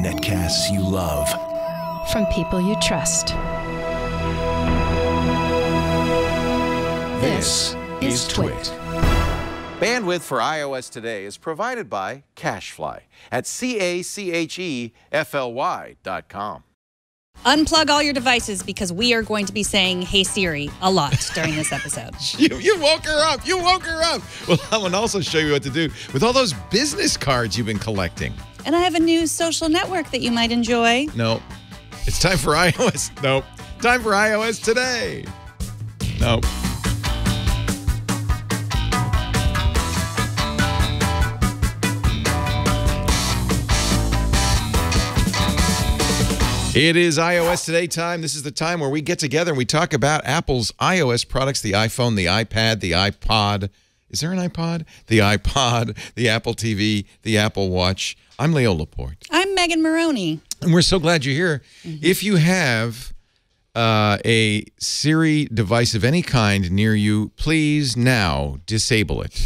Netcasts you love. From people you trust. This is Twit. Bandwidth for iOS today is provided by CacheFly at CACHEFLY.com. Unplug all your devices because we are going to be saying "Hey Siri" a lot during this episode. You woke her up. You woke her up. Well, I want to also show you what to do with all those business cards you've been collecting. And I have a new social network that you might enjoy. No. It's time for iOS. Nope. Time for iOS today. Nope. It is iOS Today time. This is the time where we get together and we talk about Apple's iOS products, the iPhone, the iPad, the iPod. Is there an iPod? The iPod, the Apple TV, the Apple Watch. I'm Leo Laporte. I'm Megan Maroney. And we're so glad you're here. If you have a Siri device of any kind near you, please now disable it.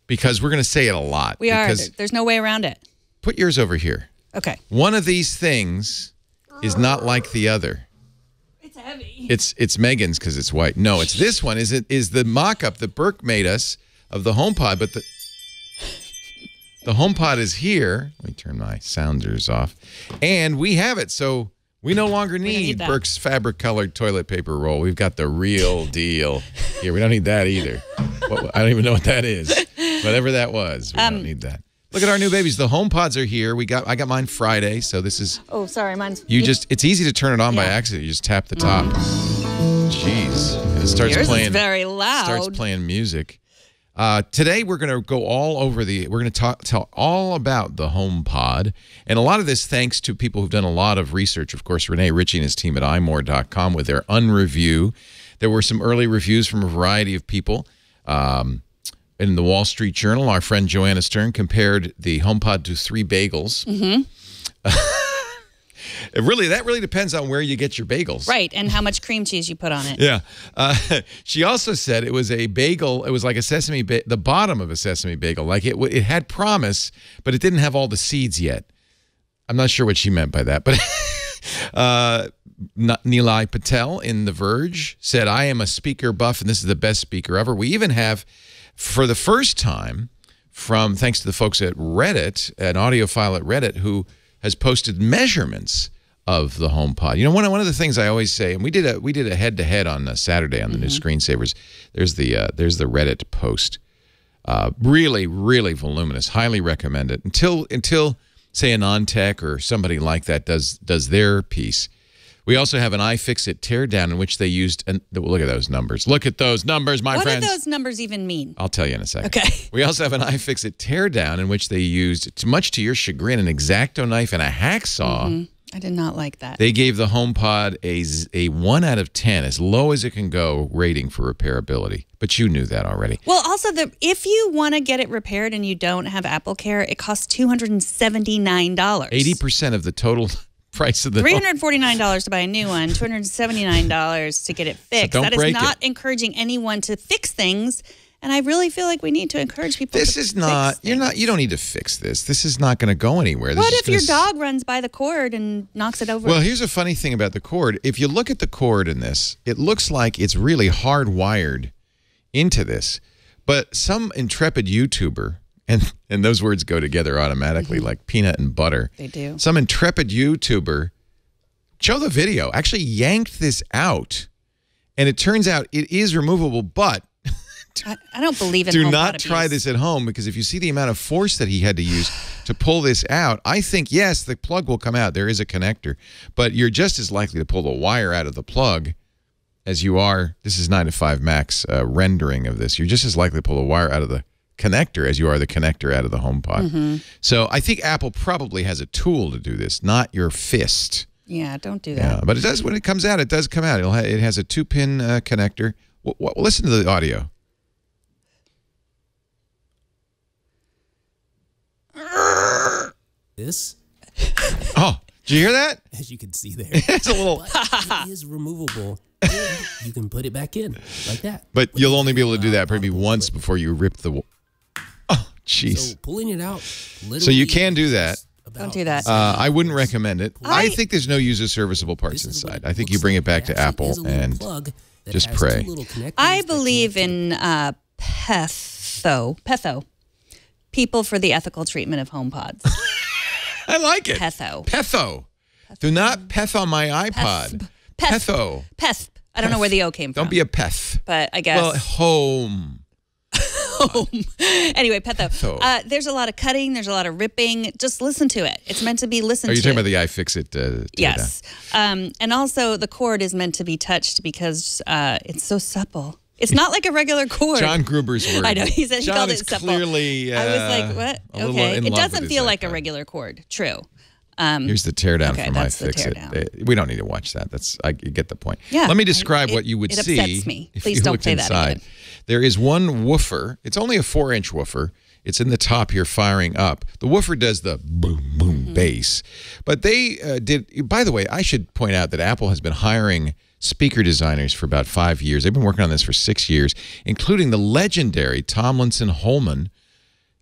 Because we're going to say it a lot. We are. There's no way around it. Put yours over here. Okay. One of these things is not like the other. It's heavy. It's Megan's because it's white. No, it's this one. Is the mock-up that Burke made us of the HomePod, but the HomePod is here. Let me turn my sounders off. And we have it, so we no longer need Burke's fabric-colored toilet paper roll. We've got the real deal here. We don't need that either. I don't even know what that is. Whatever that was, we don't need that. Look at our new babies. The HomePods are here. I got mine Friday, so this is. Oh, sorry, mine's. It's easy to turn it on by accident. You just tap the top. Jeez, and it starts Yours playing. Is very loud. Starts playing music. Today we're going to go all over the. We're going to tell all about the HomePod, and a lot of this thanks to people who've done a lot of research. Of course, Renee Ritchie and his team at iMore.com with their unreview. There were some early reviews from a variety of people. In the Wall Street Journal, our friend Joanna Stern compared the HomePod to 3 bagels. Mm-hmm. That really depends on where you get your bagels. Right, and how much cream cheese you put on it. Yeah. She also said it was a bagel. It was like the bottom of a sesame bagel. Like it had promise, but it didn't have all the seeds yet. I'm not sure what she meant by that, but Nilay Patel in The Verge said, "I am a speaker buff, and this is the best speaker ever." We even have, for the first time, thanks to the folks at Reddit, an audiophile at Reddit who has posted measurements of the HomePod. You know, one of the things I always say, and we did a head-to-head on Saturday on the new Screensavers. There's the Reddit post. Really, really voluminous. Highly recommend it. Until say a non-tech or somebody like that does their piece. We also have an iFixit teardown in which they used, and look at those numbers. Look at those numbers, my friends. What do those numbers even mean? I'll tell you in a second. Okay. We also have an iFixit teardown in which they used, much to your chagrin, an X-Acto knife and a hacksaw. I did not like that. They gave the HomePod a 1 out of 10, as low as it can go, rating for repairability. But you knew that already. Well, also, if you want to get it repaired and you don't have Apple Care, it costs $279. 80% of the total price of the $349 to buy a new one, $279 to get it fixed. So that is not encouraging anyone to fix things, and I really feel like we need to encourage people. This is not. You don't need to fix this. This is not going to go anywhere. What if your dog runs by the cord and knocks it over? Well, here's a funny thing about the cord. If you look at the cord in this, it looks like it's really hardwired into this. But some intrepid YouTuber, and those words go together automatically, like peanut and butter. They do. Some intrepid YouTuber, show the video, actually yanked this out, and it turns out it is removable, but I don't believe in do HomePod not abuse. try this at home, because if you see the amount of force that he had to use to pull this out, I think, yes, the plug will come out. There is a connector, but you're just as likely to pull the wire out of the plug as you are. This is 9 to 5 Mac's rendering of this. You're just as likely to pull the wire out of the connector as you are the connector out of the HomePod. So I think Apple probably has a tool to do this, not your fist. Yeah, don't do that. Yeah, but it does, when it comes out, it does come out. It has a 2-pin connector. Listen to the audio. This? Oh, did you hear that? As you can see there. It's a little. It is removable. And you can put it back in like that. But you'll only be able to do that maybe once before you rip the. Oh, Jeez. So pulling it out. So you can do that. Don't do that. I wouldn't recommend it. I think there's no user serviceable parts inside. I think you bring it back to Apple and just pray. I believe in Petho. People for the ethical treatment of HomePods. I like it. Petho. Do not peth on my iPod. Petho. Peth. I don't know where the O came from. Don't be a peth. But I guess. Well, home. Anyway, Petho. There's a lot of cutting. There's a lot of ripping. Just listen to it. It's meant to be listened to. Are you talking about the iFixit? Yes. And also the cord is meant to be touched because it's so supple. It's not like a regular cord. John Gruber's word. I know. He said he John called is it supple. Clearly, I was like, what? Okay. It doesn't feel like a regular cord. True. Here's the teardown okay, from that's the iFixit. We don't need to watch that. You get the point. Yeah, Let me describe what you would see. It upsets me. If Please you don't looked play inside. that again. There is one woofer. It's only a 4-inch woofer. It's in the top. You're firing up. The woofer does the boom, boom bass. But they did. By the way, I should point out that Apple has been hiring speaker designers for about 5 years. They've been working on this for 6 years, including the legendary Tomlinson Holman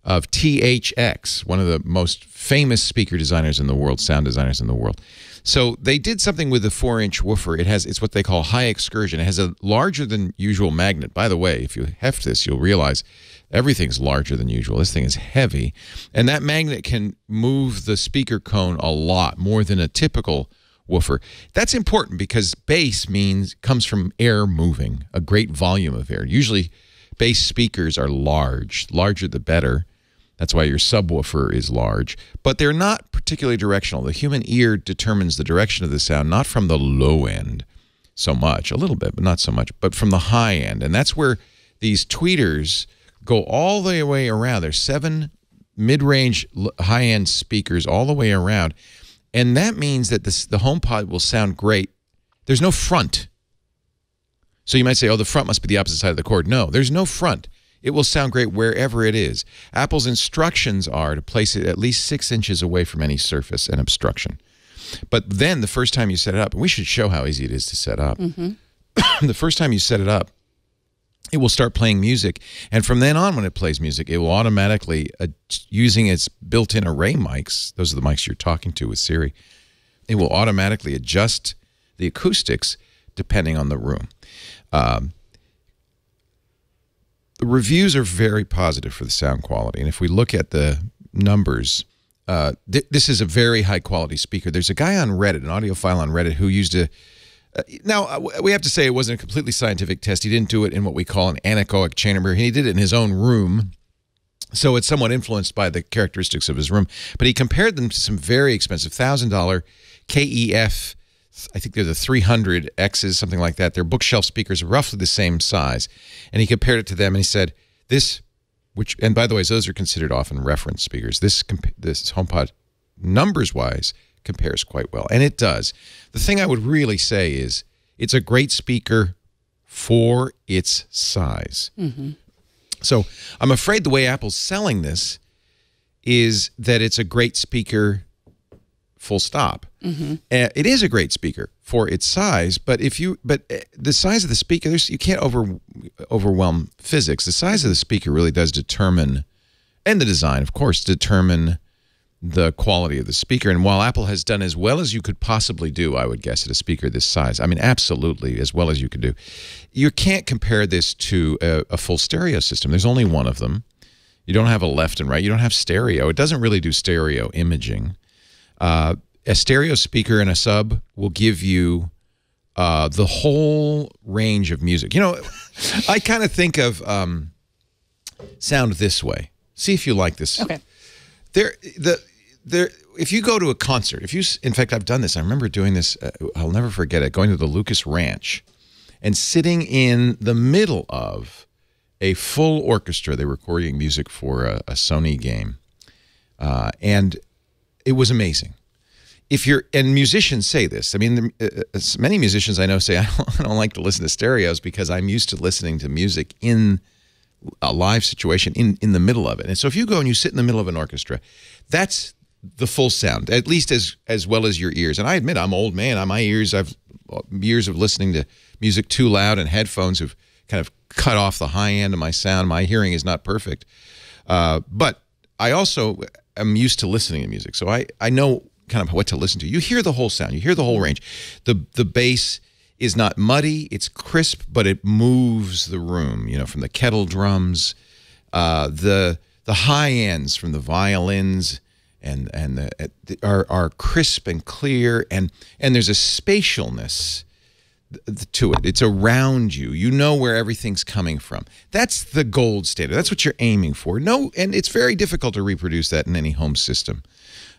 of THX, one of the most famous speaker designers in the world, sound designers in the world. So they did something with the 4-inch woofer. It's what they call high excursion. It has a larger than usual magnet. By the way, if you heft this, you'll realize everything's larger than usual. This thing is heavy. And that magnet can move the speaker cone a lot, more than a typical woofer. That's important because bass comes from air moving, a great volume of air. Usually bass speakers are larger the better. That's why your subwoofer is large. But they're not particularly directional. The human ear determines the direction of the sound, not from the low end so much, a little bit, but not so much, but from the high end. And that's where these tweeters go all the way around. There's 7 mid-range high-end speakers all the way around. And that means that the HomePod will sound great. There's no front. So you might say, oh, the front must be the opposite side of the cord. No, there's no front. It will sound great wherever it is. Apple's instructions are to place it at least 6 inches away from any surface and obstruction. But then the first time you set it up, and we should show how easy it is to set up. The first time you set it up, it will start playing music. And from then on, when it plays music, it will automatically, using its built-in array mics, those are the mics you're talking to with Siri, it will automatically adjust the acoustics depending on the room. The reviews are very positive for the sound quality. And if we look at the numbers, this is a very high-quality speaker. There's a guy on Reddit, an audiophile on Reddit, who used a... now, we have to say it wasn't a completely scientific test. He didn't do it in what we call an anechoic chamber. He did it in his own room. So it's somewhat influenced by the characteristics of his room. But he compared them to some very expensive $1,000 KEF, I think they're the 300Xs, something like that. They're bookshelf speakers, roughly the same size. And he compared it to them, and he said, and by the way, those are considered often reference speakers. This HomePod, numbers-wise, compares quite well. And it does. The thing I would really say is it's a great speaker for its size. So I'm afraid the way Apple's selling this is that it's a great speaker, full stop. It is a great speaker for its size, but the size of the speaker, you can't overwhelm physics. The size of the speaker really does determine, and the design, of course, determine the quality of the speaker. And while Apple has done as well as you could possibly do, I would guess, at a speaker this size, I mean, absolutely as well as you could do, you can't compare this to a full stereo system. There's only one of them. You don't have a left and right. You don't have stereo. It doesn't really do stereo imaging. A stereo speaker and a sub will give you the whole range of music. You know, I kind of think of sound this way. See if you like this. Okay. If you go to a concert, in fact, I've done this. I remember doing this. I'll never forget it. Going to the Lucas Ranch and sitting in the middle of a full orchestra. They were recording music for a Sony game, and it was amazing. And musicians say this. I mean, many musicians I know say, I don't like to listen to stereos because I'm used to listening to music in a live situation in the middle of it. And so if you go and you sit in the middle of an orchestra, that's the full sound, at least as well as your ears. And I admit, I'm an old man. My ears, I've years of listening to music too loud, and headphones have kind of cut off the high end of my sound. My hearing is not perfect. But I also am used to listening to music, so I know kind of what to listen to. You hear the whole sound. You hear the whole range. The bass is not muddy. It's crisp, but it moves the room, you know, from the kettle drums, the high ends from the violins, and are crisp and clear, and there's a spatialness to it. It's around you. You know where everything's coming from. That's the gold standard. That's what you're aiming for. No, and it's very difficult to reproduce that in any home system.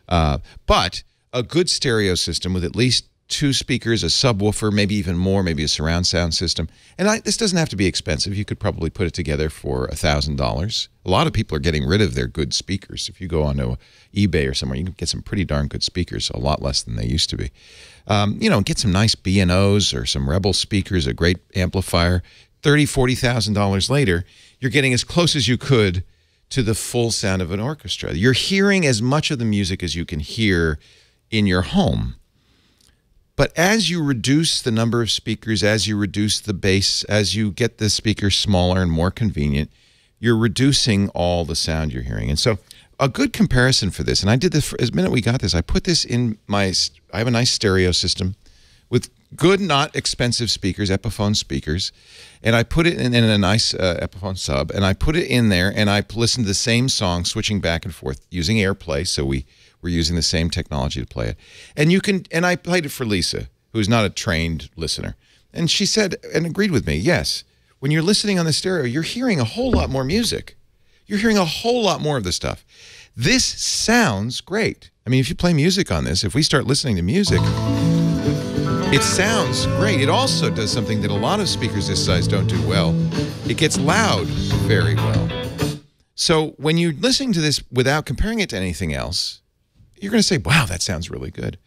But a good stereo system with at least 2 speakers, a subwoofer, maybe even more, maybe a surround sound system. And this doesn't have to be expensive. You could probably put it together for $1,000. A lot of people are getting rid of their good speakers. If you go onto eBay or somewhere, you can get some pretty darn good speakers, a lot less than they used to be. You know, get some nice B&Os or some Rebel speakers, a great amplifier. $30,000, $40,000 later, you're getting as close as you could to the full sound of an orchestra. You're hearing as much of the music as you can hear in your home. But as you reduce the number of speakers, as you reduce the bass, as you get the speakers smaller and more convenient, you're reducing all the sound you're hearing. And so a good comparison for this, and I did this the minute we got this, I put this in I have a nice stereo system with good, not expensive speakers, Epiphone speakers, and I put it in a nice Epiphone sub, and I put it in there, and I listened to the same song, switching back and forth, using AirPlay, so we're using the same technology to play it. And I played it for Lisa, who's not a trained listener. And she said, and agreed with me, yes, when you're listening on the stereo, you're hearing a whole lot more music. You're hearing a whole lot more of the stuff. This sounds great. I mean, if you play music on this, if we start listening to music, it sounds great. It also does something that a lot of speakers this size don't do well. It gets loud very well. So when you're listening to this without comparing it to anything else, you're going to say, wow, that sounds really good.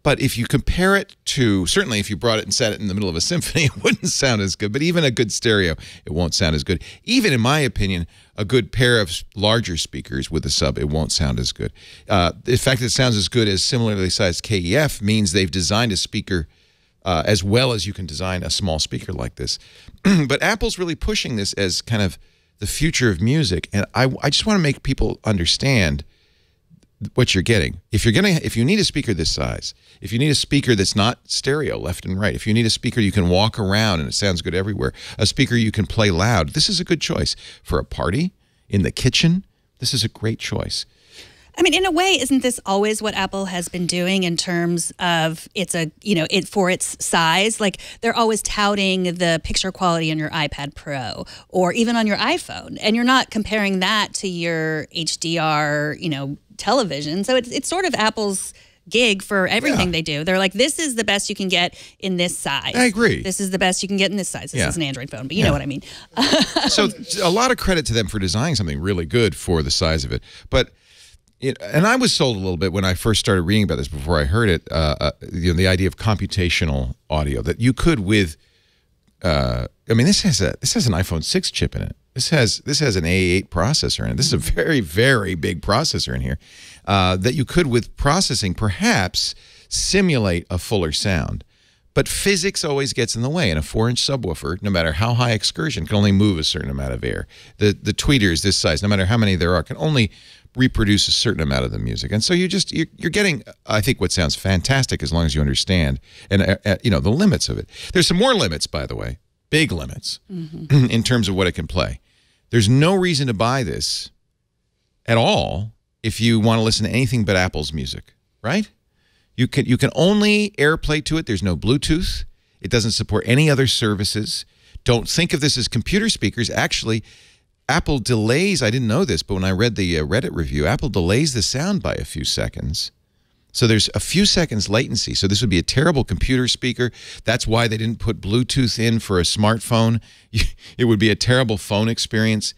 But if you compare it to, certainly if you brought it and sat it in the middle of a symphony, it wouldn't sound as good. But even a good stereo, it won't sound as good. Even, in my opinion, a good pair of larger speakers with a sub, it won't sound as good. The fact that it sounds as good as similarly sized KEF means they've designed a speaker as well as you can design a small speaker like this. But Apple's really pushing this as kind of the future of music. And I just want to make people understand what you're getting. If you need a speaker this size, if you need a speaker that's not stereo left and right, if you need a speaker you can walk around and it sounds good everywhere, a speaker you can play loud, this is a good choice. For a party, in the kitchen, this is a great choice. I mean, in a way, isn't this always what Apple has been doing in terms of for its size? Like, they're always touting the picture quality on your iPad Pro or even on your iPhone, and you're not comparing that to your HDR, television. So it's sort of Apple's gig for everything they do. They're like, this is the best you can get in this size. I agree. This is the best you can get in this size. This is an Android phone, but you know what I mean. So a lot of credit to them for designing something really good for the size of it. But and I was sold a little bit when I first started reading about this before I heard it, the idea of computational audio, that you could with, I mean, this has an iPhone 6 chip in it. This has an A8 processor in it. This is a very, very big processor in here that you could, with processing, perhaps simulate a fuller sound. But physics always gets in the way, and a 4-inch subwoofer, no matter how high excursion, can only move a certain amount of air. The tweeters this size, no matter how many there are, can only reproduce a certain amount of the music. And so you're getting, I think, what sounds fantastic as long as you understand and the limits of it. There's some more limits, by the way, big limits in terms of what it can play. There's no reason to buy this at all if you want to listen to anything but Apple's music, right? You can only AirPlay to it. There's no Bluetooth. It doesn't support any other services. Don't think of this as computer speakers. Actually, Apple delays, I didn't know this, but when I read the Reddit review, Apple delays the sound by a few seconds. So there's a few seconds latency. So this would be a terrible computer speaker. That's why they didn't put Bluetooth in for a smartphone. It would be a terrible phone experience.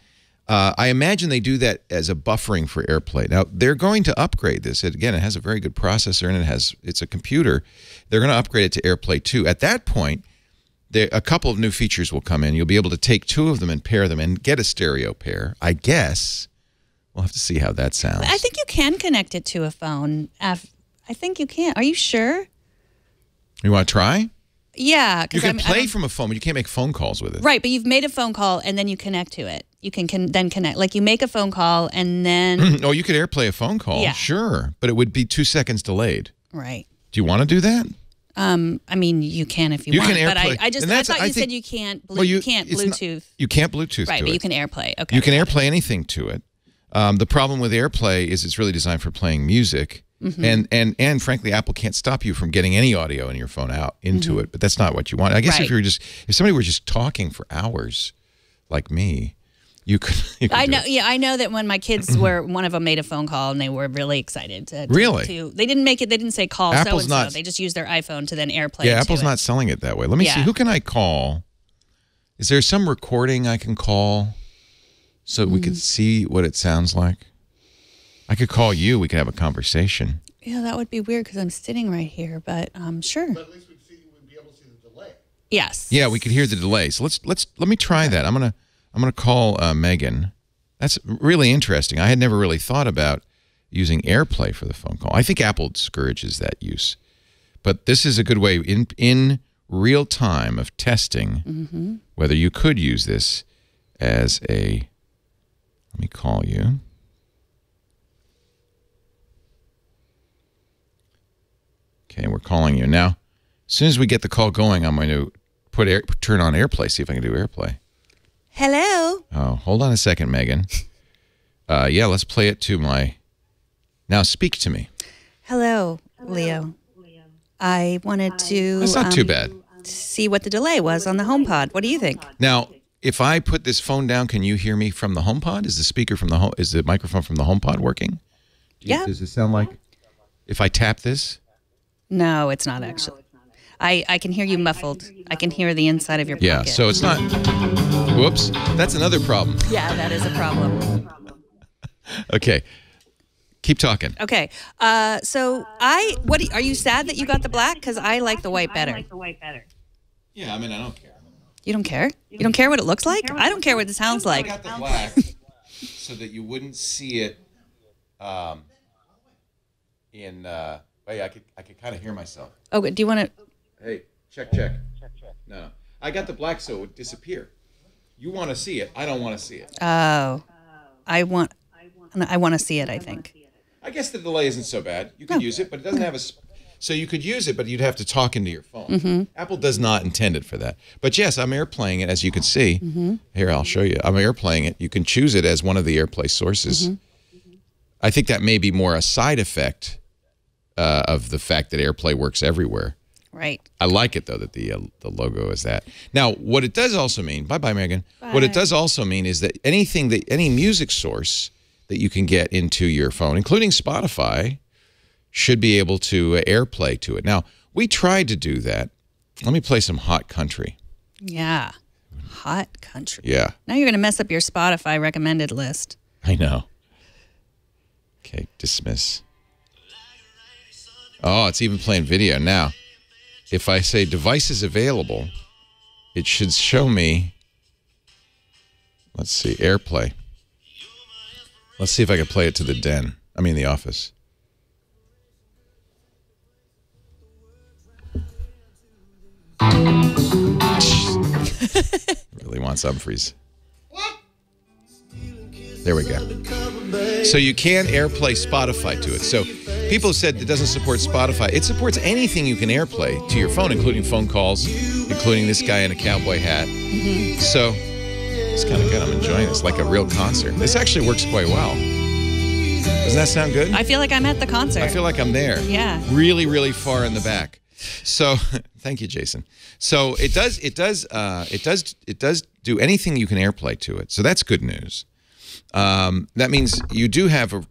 I imagine they do that as a buffering for AirPlay. Now, they're going to upgrade this. Again, it has a very good processor, and it's a computer. They're going to upgrade it to AirPlay 2. At that point, a couple of new features will come in. You'll be able to take 2 of them and pair them and get a stereo pair. I guess we'll have to see how that sounds. I think you can connect it to a phone. I think you can. Are you sure? You want to try? Yeah. You can play from a phone, but you can't make phone calls with it. Right, but you've made a phone call and then you connect to it. You can then connect. Like you make a phone call and then... Oh, you could AirPlay a phone call. Yeah. Sure. But it would be 2 seconds delayed. Right. Do you want to do that? I mean, you can if you want. Can AirPlay. But I thought you said you can't, you can't Bluetooth. You can't Bluetooth right, to but it. you can AirPlay. Okay. You can AirPlay anything to it. The problem with AirPlay is it's really designed for playing music. And frankly, Apple can't stop you from getting any audio in your phone out into it. But that's not what you want. I guess if somebody were just talking for hours like me, you could I know. Yeah, I know that when my kids were, one of them made a phone call and they were really excited to. Really? They didn't make it. They didn't say call Apple's so and not, so. They just used their iPhone to then AirPlay. Yeah, Apple's not selling it that way. Let me see. Who can I call? Is there some recording I can call so we could see what it sounds like? I could call you. We could have a conversation. Yeah, that would be weird because I'm sitting right here. But sure. But at least we'd be able to see the delay. Yes. Yeah, we could hear the delay. So let me try that. I'm gonna call Megan. That's really interesting. I had never really thought about using AirPlay for the phone call. I think Apple discourages that use, but this is a good way in real time of testing whether you could use this as a. Let me call you. Okay, we're calling you now. As soon as we get the call going, I'm going to turn on AirPlay. See if I can do AirPlay. Hello. Oh, hold on a second, Megan. Yeah, let's play it to my... Now speak to me. Hello, Leo. I wanted to... That's not too bad. See what the delay was on the HomePod. What do you think? Now, if I put this phone down, can you hear me from the HomePod? Is the speaker from the home? Is the microphone from the HomePod working? Yeah. Does it sound like... If I tap this? No, it's not actually. I can hear you muffled. I can hear the inside of your pocket. Yeah, so it's not... Whoops. That's another problem. Yeah, that is a problem. Okay. Keep talking. Okay. So are you sad that you got the black? Because I like the white better. Yeah, I mean, I don't care. You don't care? You don't care what it looks like? I don't care what it sounds like. I got the black so that you wouldn't see it wait, I could kind of hear myself. Oh, do you want to... Hey, check. No. I got the black so it would disappear. You want to see it. I don't want to see it. Oh. I want to see it, I think. I guess the delay isn't so bad. You could use it, but it doesn't have a... So you could use it, but you'd have to talk into your phone. Apple does not intend it for that. But yes, I'm AirPlaying it, as you can see. Here, I'll show you. I'm AirPlaying it. You can choose it as one of the AirPlay sources. I think that may be more a side effect of the fact that AirPlay works everywhere. Right. I like it, though, that the logo is that. Now, what it does also mean... Bye-bye, Megan. Bye. What it does also mean is that any music source that you can get into your phone, including Spotify, should be able to AirPlay to it. Now, we tried to do that. Let me play some hot country. Yeah. Hot country. Yeah. Now you're going to mess up your Spotify recommended list. I know. Okay, dismiss. Oh, it's even playing video. Now, if I say devices available, it should show me, let's see, AirPlay. Let's see if I can play it to the the office. Really wants Humphreys. There we go. So you can AirPlay Spotify to it. So people said it doesn't support Spotify. It supports anything you can AirPlay to your phone, including phone calls, including this guy in a cowboy hat. So it's kind of good. I'm enjoying this, like a real concert. This actually works quite well. Doesn't that sound good? I feel like I'm at the concert. I feel like I'm there. Yeah. Really, really far in the back. So thank you, Jason. So it does do anything you can AirPlay to it. So that's good news. That means you do have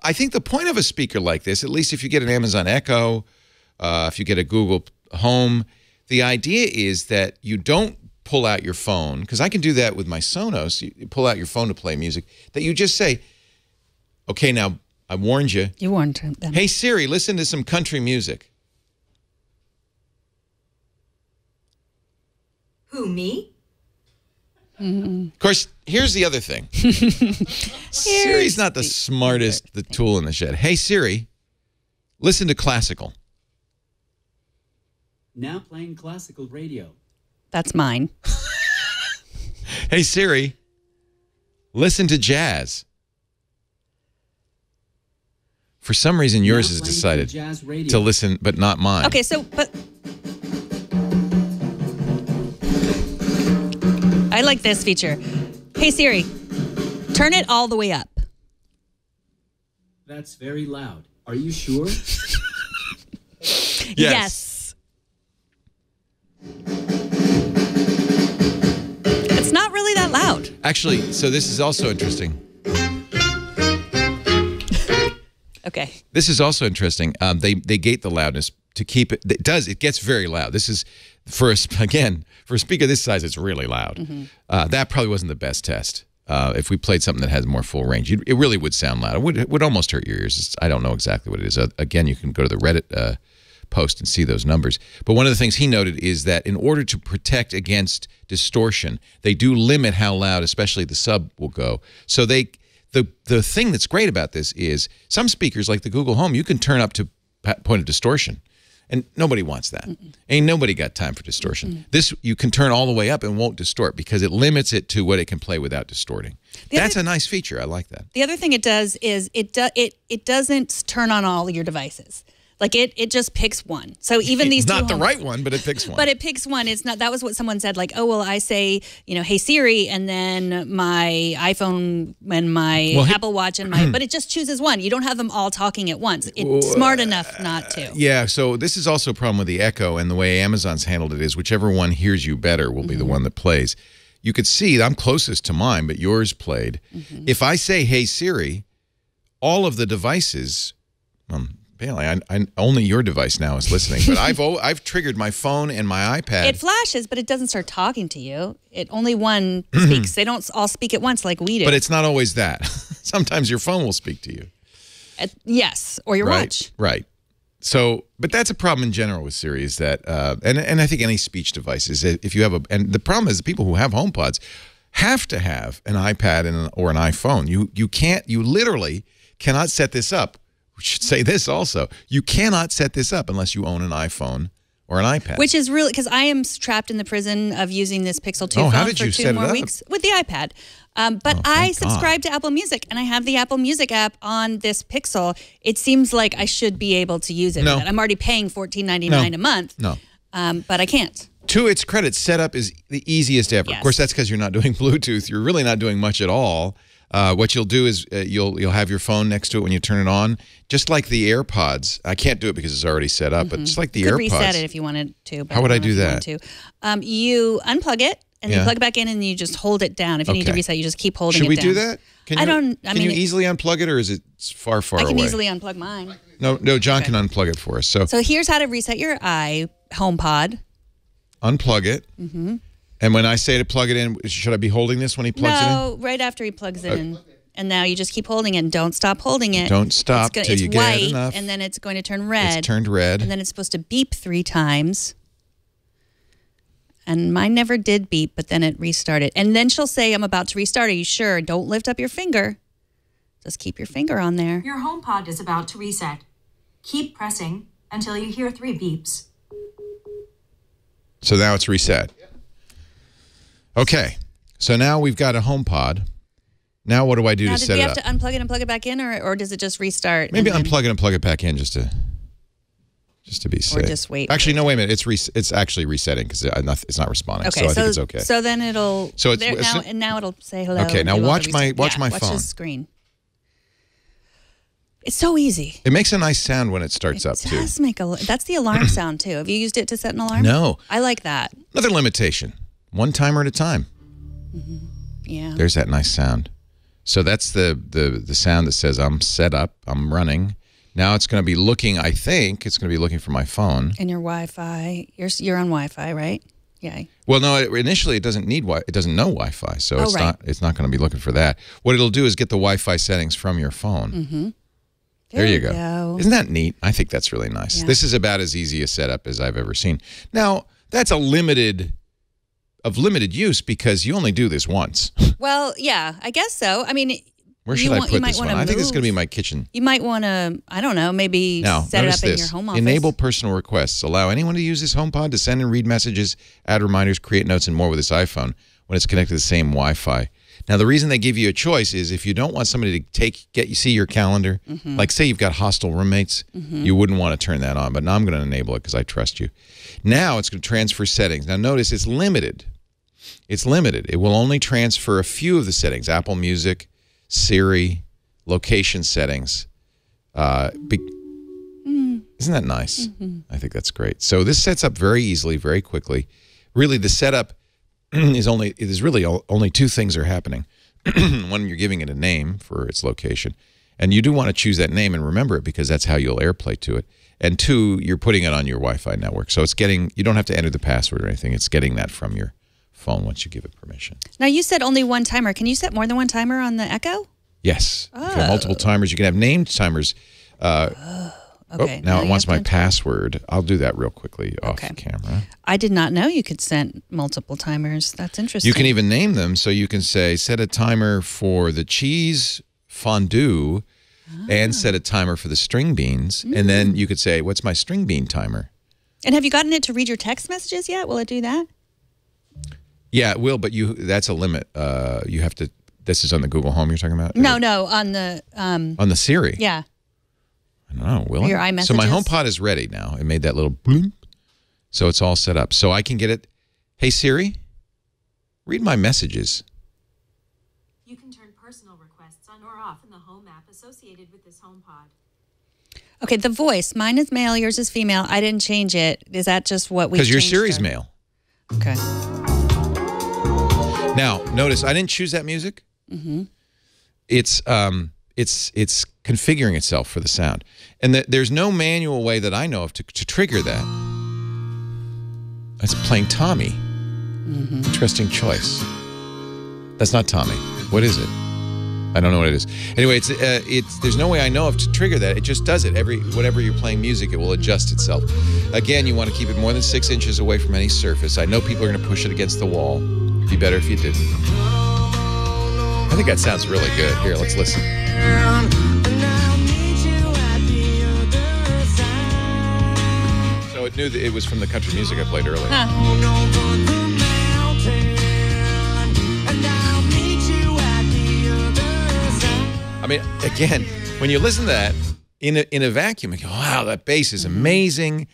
I think the point of a speaker like this, at least if you get an Amazon Echo, if you get a Google Home, the idea is that you don't pull out your phone, because I can do that with my Sonos. You pull out your phone to play music, that you just say, okay, now I warned you. You warned them. Hey, Siri, listen to some country music. Who, me? Of course, here's the other thing. Siri's not the smartest tool in the shed. Hey, Siri, listen to classical. Now playing classical radio. That's mine. Hey, Siri, Listen to jazz. For some reason, yours has decided to listen, but not mine. Okay, so, but I like this feature. Hey, Siri, turn it all the way up. That's very loud. Are you sure? Yes. It's not really that loud. Actually, so this is also interesting. Okay. This is also interesting. They gate the loudness to keep it. It gets very loud. This is for a speaker this size, it's really loud. That probably wasn't the best test. If we played something that has more full range, it really would sound loud. It would almost hurt your ears. I don't know exactly what it is. Again, you can go to the Reddit post and see those numbers. But one of the things he noted is that in order to protect against distortion, they do limit how loud, especially the sub, will go. So the thing that's great about this is some speakers, like the Google Home, you can turn up to point of distortion. And nobody wants that. Ain't nobody got time for distortion. This you can turn all the way up and won't distort because it limits it to what it can play without distorting. That's a nice feature. I like that. The other thing it does is it doesn't turn on all your devices. Like it just picks one. So even these not the right one, but it picks one. But it picks one. It's not. That was what someone said. Like, oh well, I say, hey Siri, and then my iPhone and my Apple Watch and my. But it just chooses one. You don't have them all talking at once. It's smart enough not to. Yeah. So this is also a problem with the Echo, and the way Amazon's handled it is whichever one hears you better will be the one that plays. You could see I'm closest to mine, but yours played. If I say, "Hey Siri," all of the devices. Apparently, only your device now is listening, but I've triggered my phone and my iPad. It flashes, but it doesn't start talking to you. Only one speaks. They don't all speak at once like we do. But it's not always that. Sometimes your phone will speak to you. Yes, or your watch. Right. So, but that's a problem in general with Siri is that, and I think any speech device is if you have and the problem is the people who have HomePods have to have an iPad or an iPhone. You literally cannot set this up. We should say this also. You cannot set this up unless you own an iPhone or an iPad. Which is really, because I am trapped in the prison of using this Pixel 2 phone for 2 more weeks with the iPad. But I subscribe to Apple Music, and I have the Apple Music app on this Pixel. It seems like I should be able to use it. No. I'm already paying $14.99 a month. No. But I can't. To its credit, setup is the easiest ever. Yes. Of course, that's because you're not doing Bluetooth. You're really not doing much at all. What you'll do is you'll have your phone next to it when you turn it on, just like the AirPods. I can't do it because it's already set up, but just like the AirPods. You could reset it if you wanted to. But How would I do that? You unplug it, and you plug it back in, and you just hold it down. If you need to reset, you just keep holding it down. Should we do that? Can you easily unplug it, or is it far away? I can easily unplug mine. No, John can unplug it for us. So here's how to reset your HomePod. Unplug it. And when I say to plug it in, should I be holding this when he plugs it in? No, right after he plugs it in. And now you just keep holding it and don't stop holding it. Don't stop till you get enough. And then it's going to turn red. It's turned red. And then it's supposed to beep 3 times. And mine never did beep, but then it restarted. And then she'll say, I'm about to restart. Are you sure? Don't lift up your finger. Just keep your finger on there. Your HomePod is about to reset. Keep pressing until you hear 3 beeps. So now it's reset. Okay, so now we've got a HomePod. Now what do I do to set it up? Do you have to unplug it and plug it back in, or does it just restart? Maybe unplug it and plug it back in just to be safe. Or just wait. Actually, no, wait a minute. It's actually resetting because it's not responding. Okay, so I think it's okay. So then it'll. So it's now it'll say hello. Okay, now watch my watch phone. Watch the screen. It's so easy. It makes a nice sound when it starts up too. It does make that's the alarm sound too. Have you used it to set an alarm? No. I like that. Another limitation. One timer at a time. Yeah. There's that nice sound. So that's the sound that says I'm set up, I'm running. Now it's going to be looking, I think, it's going to be looking for my phone. And your Wi-Fi. You're on Wi-Fi, right? Yeah. Well, no, initially it doesn't need it doesn't know Wi-Fi, so it's not going to be looking for that. What it'll do is get the Wi-Fi settings from your phone. There you go. Isn't that neat? I think that's really nice. Yeah. This is about as easy a setup as I've ever seen. Now, that's a limited use because you only do this once. Well, yeah, I guess so. I mean, where should I put this one? I think this is going to be my kitchen. You might want to, I don't know, maybe set it up in your home office. Enable personal requests. Allow anyone to use this HomePod to send and read messages, add reminders, create notes, and more with this iPhone when it's connected to the same Wi-Fi. Now, the reason they give you a choice is if you don't want somebody to see your calendar, like say you've got hostile roommates, you wouldn't want to turn that on. But now I'm going to enable it because I trust you. Now it's going to transfer settings. Now notice it's limited. It's limited. It will only transfer a few of the settings: Apple Music, Siri, location settings. Isn't that nice? I think that's great. So this sets up very easily, very quickly. Really, the setup is really only two things are happening. One, you're giving it a name for its location, and you do want to choose that name and remember it because that's how you'll AirPlay to it. And two, you're putting it on your Wi-Fi network, so it's getting. You don't have to enter the password or anything. It's getting that from your phone once you give it permission. Now you said only one timer. Can you set more than one timer on the Echo? Yes. You can have multiple timers. You can have named timers. Okay. Now it wants my password. I'll do that real quickly off camera. I did not know you could set multiple timers. That's interesting. You can even name them, so you can say set a timer for the cheese fondue and set a timer for the string beans. And then you could say, what's my string bean timer? And have you gotten it to read your text messages yet? Will it do that? Yeah, it will, but that's a limit. You have to. This is on the Google Home you're talking about? No, on the on the Siri. Yeah. I don't know. Will it? Your iMessages. So my HomePod is ready now. It made that little bloop. So it's all set up. So I can get it. Hey Siri, read my messages. You can turn personal requests on or off in the Home app associated with this HomePod. Okay, the voice. Mine is male. Yours is female. I didn't change it. Is that just what we? Because your Siri's male. Okay. Now notice I didn't choose that music. It's configuring itself for the sound. And there's no manual way that I know of to trigger that. That's playing Tommy. Interesting choice. That's not Tommy. What is it? I don't know what it is. Anyway, there's no way I know of to trigger that. It just does it. Whenever you're playing music, it will adjust itself. Again, you want to keep it more than 6 inches away from any surface. I know people are going to push it against the wall. It'd be better if you didn't. I think that sounds really good. Here, let's listen. So it knew that it was from the country music I played earlier. I mean, again, when you listen to that in a vacuum, you go, wow, that bass is amazing.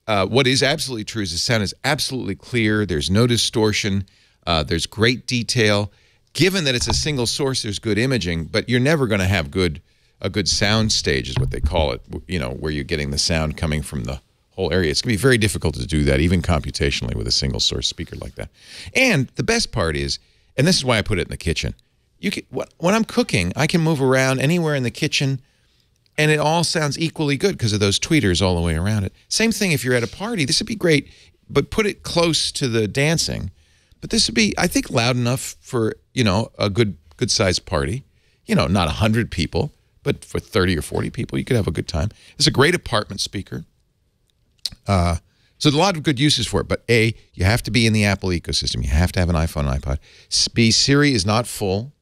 What is absolutely true is the sound is absolutely clear. There's no distortion. There's great detail. Given that it's a single source, there's good imaging, but you're never going to have a good sound stage is what they call it, you know, where you're getting the sound coming from the whole area. It's going to be very difficult to do that, even computationally, with a single source speaker like that. And the best part is, and this is why I put it in the kitchen, when I'm cooking, I can move around anywhere in the kitchen, and it all sounds equally good because of those tweeters all the way around it. Same thing if you're at a party. This would be great, but put it close to the dancing. But this would be, I think, loud enough for, you know, a good-sized party. You know, not 100 people, but for 30 or 40 people, you could have a good time. It's a great apartment speaker. So there's a lot of good uses for it. But A, you have to be in the Apple ecosystem. You have to have an iPhone and iPod. B, Siri is not full.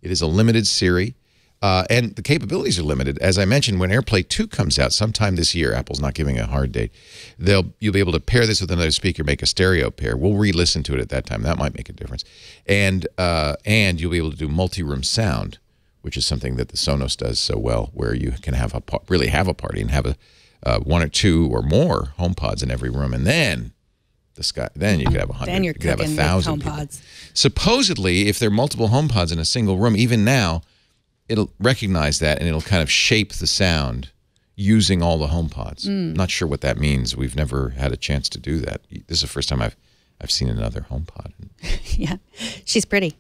It is a limited Siri. And the capabilities are limited. As I mentioned, when AirPlay 2 comes out sometime this year, Apple's not giving a hard date, you'll be able to pair this with another speaker, make a stereo pair. We'll re-listen to it at that time. That might make a difference. And you'll be able to do multi-room sound, which is something that the Sonos does so well, where you can have really have a party and have one or two or more HomePods in every room, and then you could have 100. Then you're you could have cooking 1,000 with people. HomePods. Supposedly, if there are multiple HomePods in a single room, even now, it'll recognize that and it'll kind of shape the sound using all the HomePods. Not sure what that means. We've never had a chance to do that. This is the first time I've seen another HomePod. Yeah, she's pretty.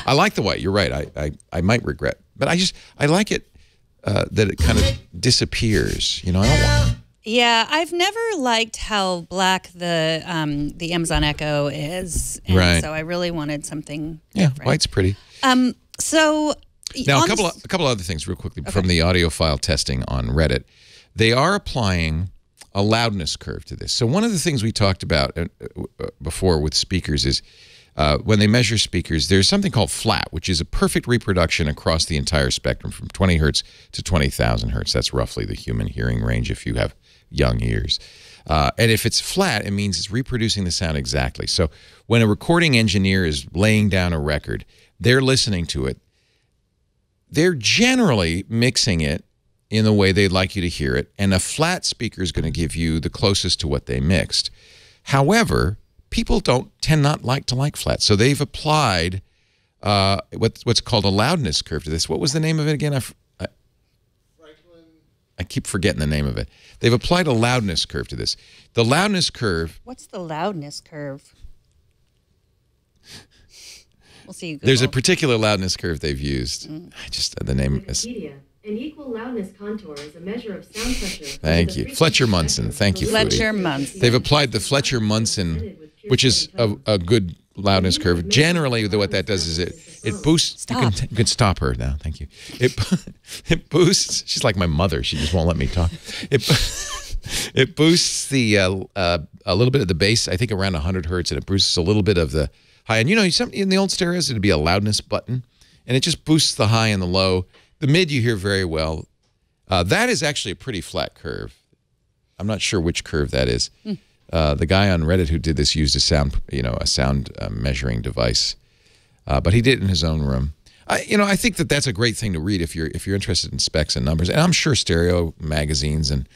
I like the white. You're right. I might regret, but I like it that it kind of disappears. You know, I don't want. Yeah, I've never liked how black the Amazon Echo is, and Right. so I really wanted something Yeah, different. white's pretty. So Now, on a couple other things real quickly from the audiophile testing on Reddit. They are applying a loudness curve to this. So one of the things we talked about before with speakers is when they measure speakers, there's something called flat, which is a perfect reproduction across the entire spectrum from 20 hertz to 20,000 hertz. That's roughly the human hearing range if you have young ears. And if it's flat, it means it's reproducing the sound exactly. So when a recording engineer is laying down a record, they're listening to it. They're generally mixing it in the way they'd like you to hear it, and a flat speaker is going to give you the closest to what they mixed. However, people tend not to like flat, so they've applied what's called a loudness curve to this. What was the name of it again? I keep forgetting the name of it. They've applied a loudness curve to this. The loudness curve... What's the loudness curve? We'll see. Google. There's a particular loudness curve they've used. The name is... Wikipedia. An equal loudness contour is a measure of sound pressure. Thank you. Fletcher Munson. Thank you, Fletcher Foodie. Munson. They've applied the Fletcher Munson, which is a good loudness curve. Generally, what that does is it boosts... Stop. You can stop her now. Thank you. It boosts... She's like my mother. She just won't let me talk. It boosts the a little bit of the bass, I think around 100 hertz, and it boosts a little bit of the high. And in the old stereos, it'd be a loudness button, and it just boosts the high and the low. The mid you hear very well. That is actually a pretty flat curve. I'm not sure which curve that is. The guy on Reddit who did this used a sound measuring device, but he did it in his own room. I think that's a great thing to read if you're interested in specs and numbers. And I'm sure stereo magazines and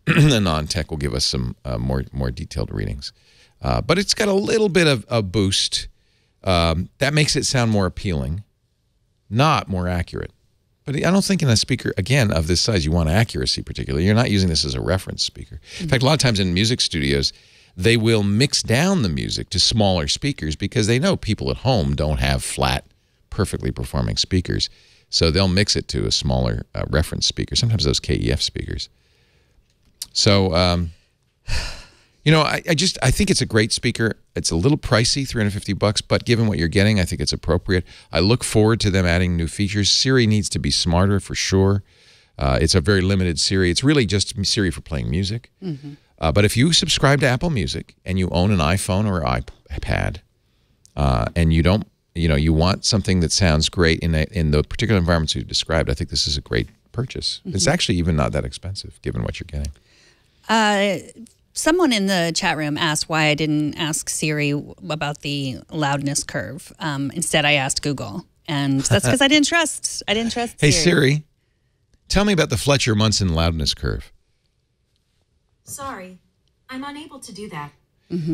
the non-tech will give us some more detailed readings. But it's got a little bit of a boost that makes it sound more appealing, not more accurate. But I don't think in a speaker, again, of this size, you want accuracy particularly. You're not using this as a reference speaker. In fact, a lot of times in music studios, they will mix down the music to smaller speakers because they know people at home don't have flat, perfectly performing speakers. So they'll mix it to a smaller reference speaker, sometimes those KEF speakers. So, I think it's a great speaker. It's a little pricey, $350, but given what you're getting, I think it's appropriate. I look forward to them adding new features. Siri needs to be smarter for sure. It's a very limited Siri. It's really just Siri for playing music. But if you subscribe to Apple Music and you own an iPhone or iPad, and you don't, you want something that sounds great in the particular environments you described, I think this is a great purchase. It's actually even not that expensive given what you're getting. Someone in the chat room asked why I didn't ask Siri about the loudness curve. Instead, I asked Google, and that's because I didn't trust. Hey Siri, tell me about the Fletcher Munson loudness curve. Sorry, I'm unable to do that.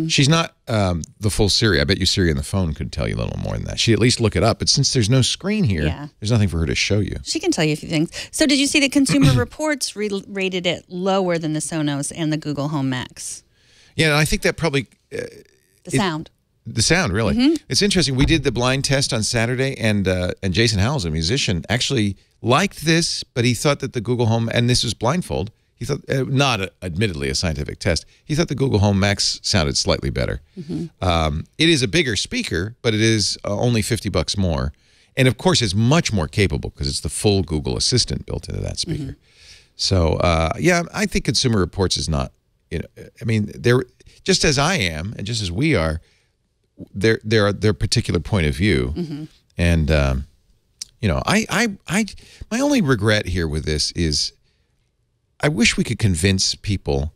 She's not the full Siri. I bet you Siri on the phone could tell you a little more than that. She'd at least look it up. But since there's no screen here, there's nothing for her to show you. She can tell you a few things. So did you see that Consumer Reports rated it lower than the Sonos and the Google Home Max? Yeah, and I think that probably... the sound. The sound, really. It's interesting. We did the blind test on Saturday, and Jason Howells, a musician, actually liked this, but he thought that the Google Home, and this was blindfold, he thought, not admittedly a scientific test, he thought the Google Home Max sounded slightly better. It is a bigger speaker, but it is only $50 more. And of course, it's much more capable because it's the full Google Assistant built into that speaker. So, yeah, I think Consumer Reports is not, I mean, they're, just as I am, and just as we are, their particular point of view. And, my only regret here with this is, I wish we could convince people,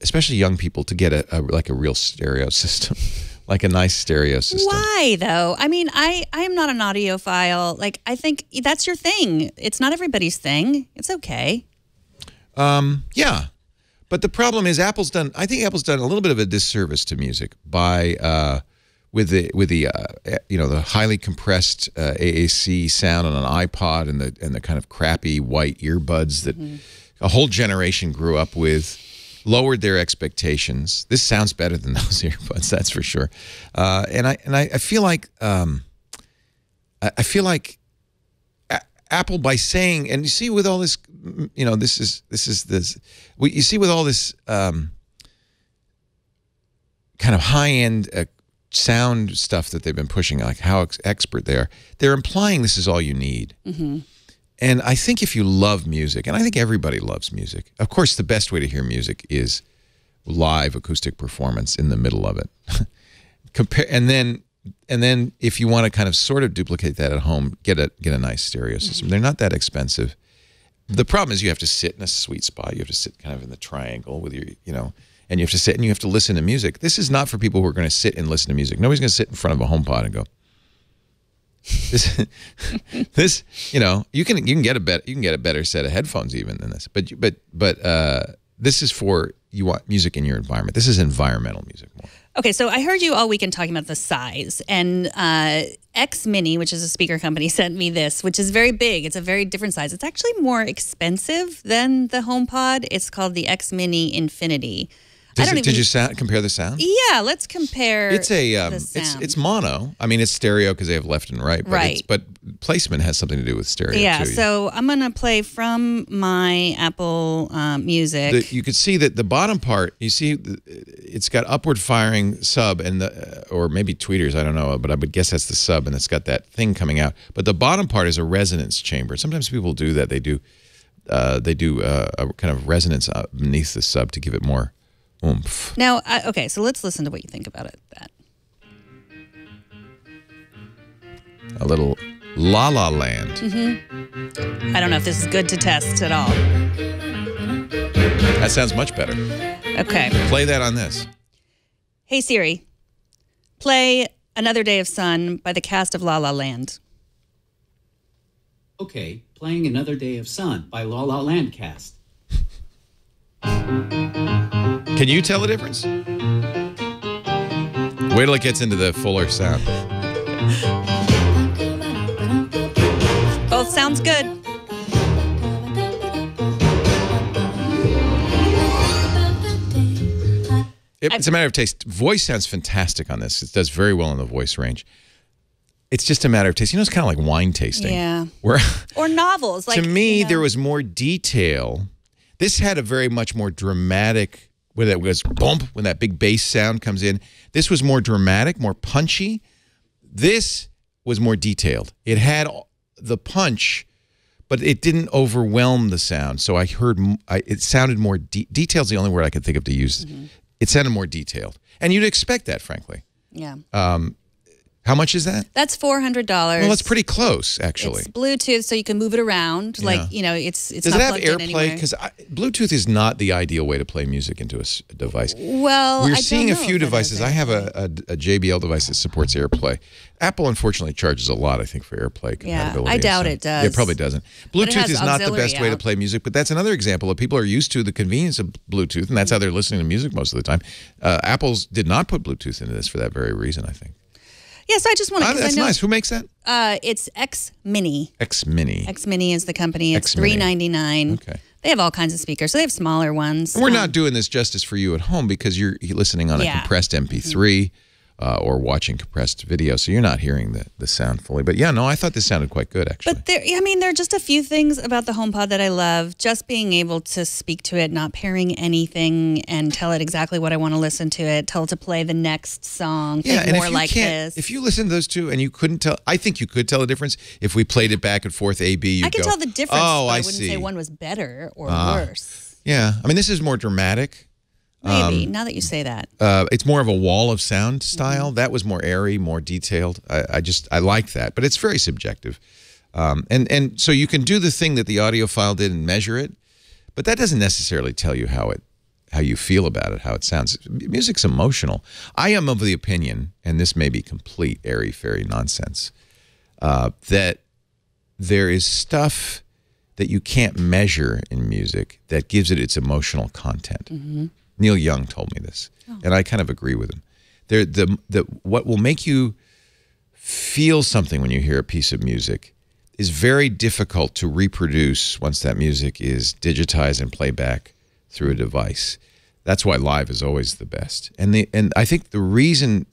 especially young people, to get a real stereo system, like a nice stereo system. Why though? I mean, I am not an audiophile. Like, I think that's your thing. It's not everybody's thing. It's okay. Yeah, but the problem is I think Apple's done a little bit of a disservice to music by with the highly compressed AAC sound on an iPod and the kind of crappy white earbuds that a whole generation grew up with, lowered their expectations. This sounds better than those earbuds, that's for sure. And I feel like Apple, by saying, and you see with all this, you see with all this kind of high-end sound stuff that they've been pushing, like how expert they are, they're implying this is all you need. And I think if you love music, and I think everybody loves music, of course the best way to hear music is live acoustic performance in the middle of it. And then if you want to kind of sort of duplicate that at home, get a nice stereo system. They're not that expensive. The problem is you have to sit in a sweet spot. You have to sit kind of in the triangle with your, and you have to sit and you have to listen to music. This is not for people who are going to sit and listen to music. Nobody's going to sit in front of a HomePod and go, This, you can get a better set of headphones even than this. But this is for, you want music in your environment. This is environmental music more. Okay, so I heard you all weekend talking about the size, and X Mini, which is a speaker company, sent me this, which is very big. It's a very different size. It's actually more expensive than the HomePod. It's called the X Mini Infinity. Did you compare the sound? Yeah, let's compare. It's a the sound. it's mono. I mean, it's stereo because they have left and right. But right. But placement has something to do with stereo. Yeah. too. So I'm gonna play from my Apple Music. You could see that the bottom part. You see, it's got upward firing sub and or maybe tweeters. I don't know, but I would guess that's the sub, and it's got that thing coming out. But the bottom part is a resonance chamber. Sometimes people do that. They do a kind of resonance beneath the sub to give it more oomph. Now, okay, so let's listen to what you think about it. A little La La Land. I don't know if this is good to test at all. That sounds much better. Okay. Play that on this. Hey Siri, play Another Day of Sun by the cast of La La Land. Okay, playing Another Day of Sun by La La Land cast. Can you tell the difference? Wait till it gets into the fuller sound. Both sounds good. It's a matter of taste. Voice sounds fantastic on this. It does very well in the voice range. It's just a matter of taste. It's kind of like wine tasting. Yeah. Where or novels. Like, to me, there was more detail. This had a very much more dramatic, when it was bump, when that big bass sound comes in. This was more dramatic, more punchy. This was more detailed. It had the punch, but it didn't overwhelm the sound. So I heard, it sounded more, detail's the only word I could think of to use. It sounded more detailed. And you'd expect that, frankly. Yeah. How much is that? That's $400. Well, that's pretty close, actually. It's Bluetooth, so you can move it around. Yeah. Like, it's Does not it have plugged in AirPlay? anywhere. Because Bluetooth is not the ideal way to play music into a device. Well, we're I seeing don't a know few if it devices. has I have a JBL device that supports AirPlay. Apple, unfortunately, charges a lot, I think, for AirPlay compatibility. I doubt it does. It probably doesn't. it Bluetooth has is not the auxiliary best way to out. play music, but that's another example of people are used to the convenience of Bluetooth, and that's how they're listening to music most of the time. Apple's did not put Bluetooth into this for that very reason, I think. Yes, I just want to. That's nice. Who makes that? It's X Mini. X Mini. X Mini is the company. It's X-Mini. $399. Okay. They have all kinds of speakers. So they have smaller ones. And we're not doing this justice for you at home because you're listening on a compressed MP3 or watching compressed video, so you're not hearing the sound fully. But yeah, no, I thought this sounded quite good, actually. But there are just a few things about the HomePod that I love. Just being able to speak to it, not pairing anything, and tell it exactly what I want to listen to it. Tell it to play the next song. Yeah, and more if you like can't, this. if you listen to those two and you couldn't tell, I think you could tell the difference if we played it back and forth. A B. I could tell the difference. Oh, but I I wouldn't see. say one was better or worse. Yeah, I mean this is more dramatic. Maybe now that you say that. It's more of a wall of sound style. That was more airy, more detailed. I like that, but it's very subjective. And so you can do the thing that the audiophile did and measure it, but that doesn't necessarily tell you how you feel about it, how it sounds. Music's emotional. I am of the opinion, and this may be complete airy-fairy nonsense, that there is stuff that you can't measure in music that gives it its emotional content. Neil Young told me this, and I kind of agree with him. What will make you feel something when you hear a piece of music is very difficult to reproduce once that music is digitized and played back through a device. That's why live is always the best. And I think the reason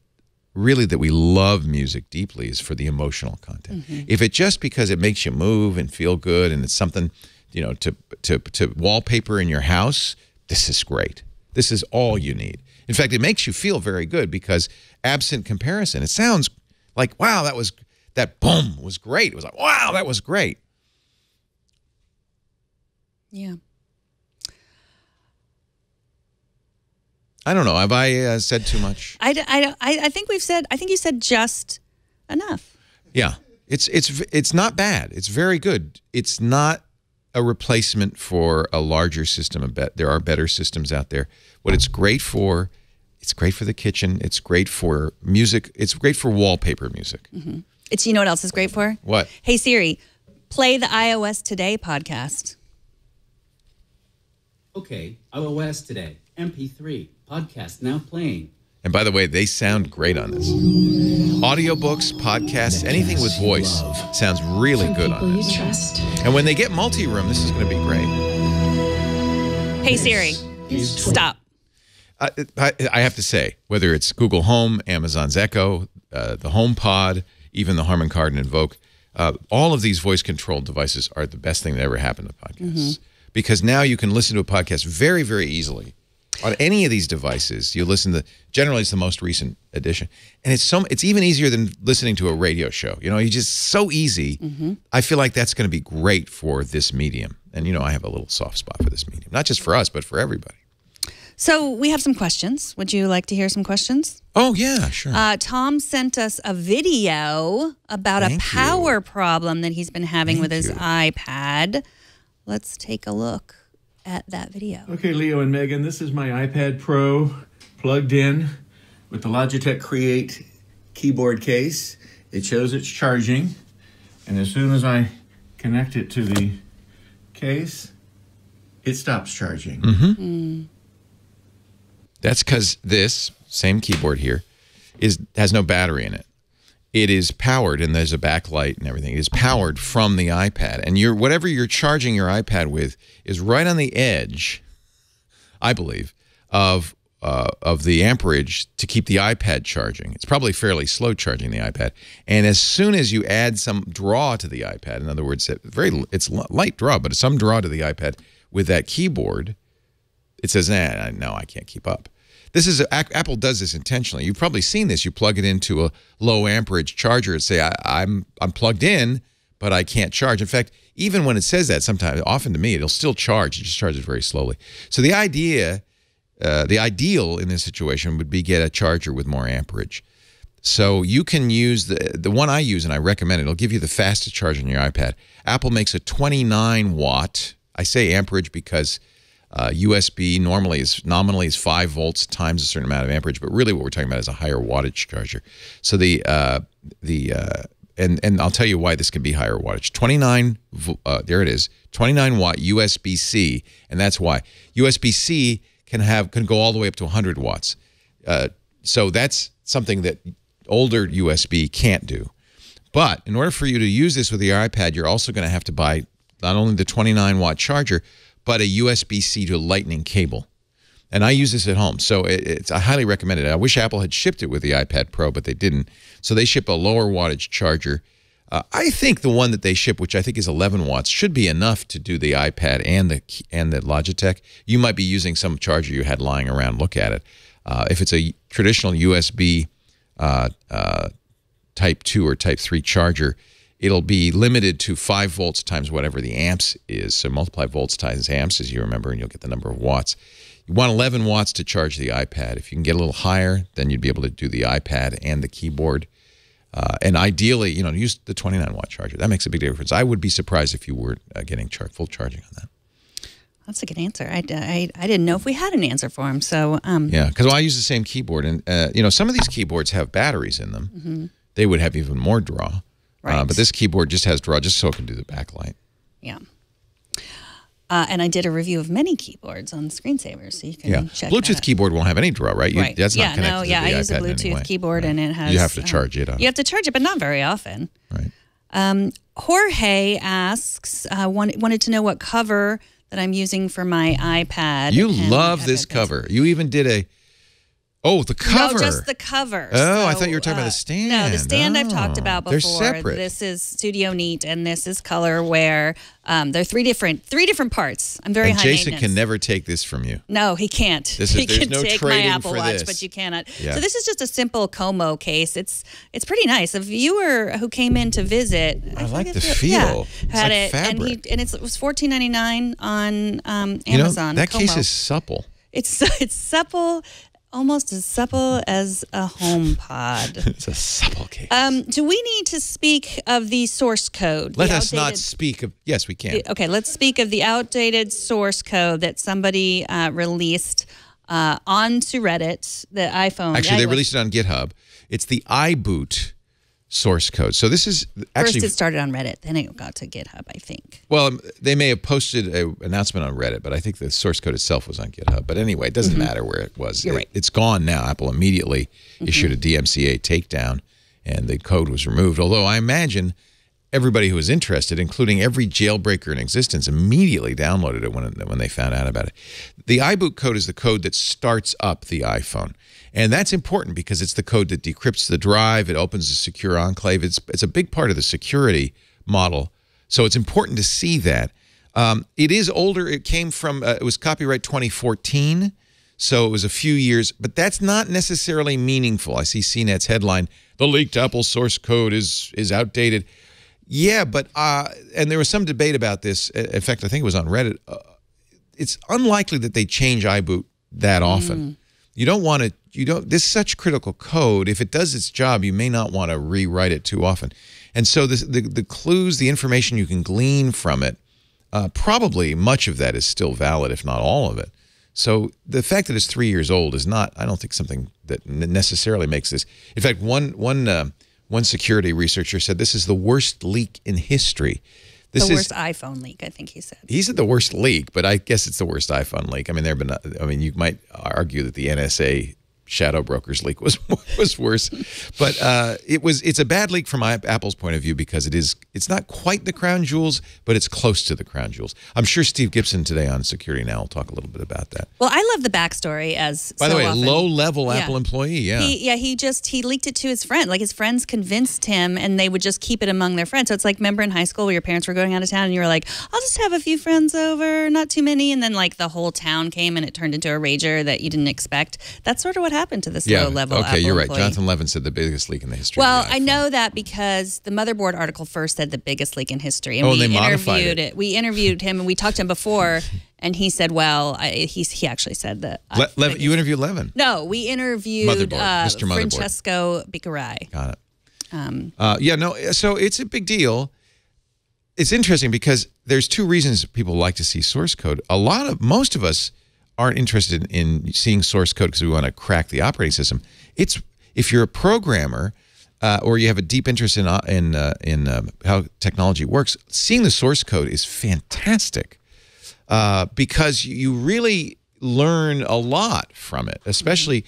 really that we love music deeply is for the emotional content. If it just because it makes you move and feel good and it's something, to wallpaper in your house, this is great. This is all you need. In fact, it makes you feel very good because absent comparison, it sounds like, wow, that boom was great. It was like, wow, that was great. Yeah. I don't know. Have I said too much? I think I think you said just enough. Yeah. It's not bad. It's very good. It's not a replacement for a larger system. There are better systems out there. What it's great for the kitchen. It's great for music. It's great for wallpaper music. It's, you know what else is great for? What? Hey Siri, play the iOS Today podcast. Okay, iOS Today, MP3, podcast now playing. And by the way, they sound great on this. Audiobooks, podcasts, anything with voice sounds really good on People this. you trust. And when they get multi-room, this is going to be great. Hey Siri, stop. I have to say, whether it's Google Home, Amazon's Echo, the HomePod, even the Harman Kardon Invoke, all of these voice-controlled devices are the best thing that ever happened to podcasts. Because now you can listen to a podcast very, very easily. On any of these devices, you listen to, generally it's the most recent edition. And it's even easier than listening to a radio show. You know, you just so easy. I feel like that's going to be great for this medium. And, you know, I have a little soft spot for this medium. Not just for us, but for everybody. So we have some questions. Would you like to hear some questions? Oh, yeah, sure. Tom sent us a video about a power problem that he's been having with his iPad. Let's take a look at that video. Okay, Leo and Megan, this is my iPad Pro plugged in with the Logitech Create keyboard case. It shows it's charging, and as soon as I connect it to the case, it stops charging. That's because this same keyboard here has no battery in it. It is powered, and there's a backlight and everything. It is powered from the iPad, and whatever you're charging your iPad with is right on the edge, I believe, of the amperage to keep the iPad charging. It's probably fairly slow charging the iPad, and as soon as you add some draw to the iPad, in other words, it's light draw, but some draw to the iPad with that keyboard, it says, no, I can't keep up. Apple does this intentionally. You've probably seen this. You plug it into a low amperage charger and say, I'm plugged in, but I can't charge. In fact, even when it says that, often to me, it'll still charge. It just charges very slowly. So the ideal in this situation would be get a charger with more amperage. So you can use the one I use, and I recommend it. It'll give you the fastest charge on your iPad. Apple makes a 29 watt. I say amperage because USB nominally is 5 volts times a certain amount of amperage, but really what we're talking about is a higher wattage charger. So and I'll tell you why this can be higher wattage. 29 there it is, 29 watt USB-C, and that's why USB-C can go all the way up to 100 watts. So that's something that older USB can't do. But in order for you to use this with your iPad, you're also going to have to buy not only the 29 watt charger, but a USB-C to Lightning cable. And I use this at home, so I highly recommend it. I wish Apple had shipped it with the iPad Pro, but they didn't. So they ship a lower wattage charger. I think the one that they ship, which I think is 11 watts, should be enough to do the iPad and the Logitech. You might be using some charger you had lying around. Look at it. If it's a traditional USB Type 2 or Type 3 charger, it'll be limited to 5 volts times whatever the amps is. So multiply volts times amps, as you remember, and you'll get the number of watts. You want 11 watts to charge the iPad. If you can get a little higher, then you'd be able to do the iPad and the keyboard. And ideally, use the 29 watt charger. That makes a big difference. I would be surprised if you were getting full charging on that. That's a good answer. I didn't know if we had an answer for him. So yeah, because I use the same keyboard, and some of these keyboards have batteries in them. They would have even more draw. Right. But this keyboard just has draw, just so it can do the backlight. Yeah. And I did a review of many keyboards on Screensaver, so you can check Bluetooth that. keyboard won't have any draw, right? Right. That's not connected to the I use a iPad in any Bluetooth way. keyboard, and it has... You have to charge it on. You have to charge it, but not very often. Right. Jorge asks, wanted to know what cover that I'm using for my iPad. You love this cover. You even did a... Oh, the cover. No, just the cover. Oh, I thought you were talking about the stand. No, the stand I've talked about before. They're separate. This is Studio Neat, and this is Colorware. They're three different parts. I'm very high Jason maintenance. can never take this from you. No, he can't. There's he can no take my trading Apple for Watch, this. but you cannot. Yeah. So this is just a simple Como case. It's pretty nice. A viewer who came in to visit, I like the feel. It's had like it, fabric. and it was $14.99 on Amazon. That Como. case is supple. It's supple. Almost as supple as a HomePod. It's a supple case. Do we need to speak of the source code? Let us not speak of... Yes, we can. Okay, let's speak of the outdated source code that somebody released onto Reddit, the iPhone. Actually, they iOS. released it on GitHub. It's the iBoot source code. So this is actually... First it started on Reddit, then it got to GitHub, I think. Well, they may have posted an announcement on Reddit, but I think the source code itself was on GitHub. But anyway, it doesn't matter where it was. You're right. It's gone now. Apple immediately issued a DMCA takedown, and the code was removed. Although I imagine everybody who was interested, including every jailbreaker in existence, immediately downloaded it when they found out about it. The iBoot code is the code that starts up the iPhone. And that's important because it's the code that decrypts the drive. It opens a secure enclave. It's a big part of the security model. So it's important to see that. It is older. It came from, it was copyright 2014. So it was a few years, but that's not necessarily meaningful. I see CNET's headline, "The leaked Apple source code is outdated." Yeah, but, and there was some debate about this. In fact, I think it was on Reddit. It's unlikely that they change iBoot that often. You don't want to, this is such critical code. If it does its job, you may not want to rewrite it too often. And so the clues, the information you can glean from it, probably much of that is still valid, if not all of it. So the fact that it's 3 years old is not, I don't think, something that necessarily makes this. In fact, one security researcher said this is the worst leak in history. The worst iPhone leak, I think he said. He said the worst leak, but I guess it's the worst iPhone leak. I mean, you might argue that the NSA shadow brokers leak was worse, but it's a bad leak from Apple's point of view because it's not quite the crown jewels, but it's close to the crown jewels. I'm sure Steve Gibson today on Security Now will talk a little bit about that. Well, I love the backstory as by the way, often. low-level Apple employee. He leaked it to his friend. Like his friends convinced him, and they would just keep it among their friends. So it's like, remember in high school where your parents were going out of town, and you were like, "I'll just have a few friends over, not too many," and then like the whole town came, and it turned into a rager that you didn't expect. That's sort of what happened to this low-level Apple you're right. employee. Jonathan Levin said the biggest leak in the history. Well, of the iPhone. I know that because the Motherboard article first said the biggest leak in history, and and they modified interviewed it. We interviewed him, and we talked to him before, and he said, "Well, he actually said that." You interviewed Levin? No, we interviewed Mr. Motherboard. Francesco Bicarai. Got it. So it's a big deal. It's interesting because there's two reasons people like to see source code. Most of us aren't interested in seeing source code because we want to crack the operating system. It's if you're a programmer or you have a deep interest in how technology works, seeing the source code is fantastic because you really learn a lot from it, especially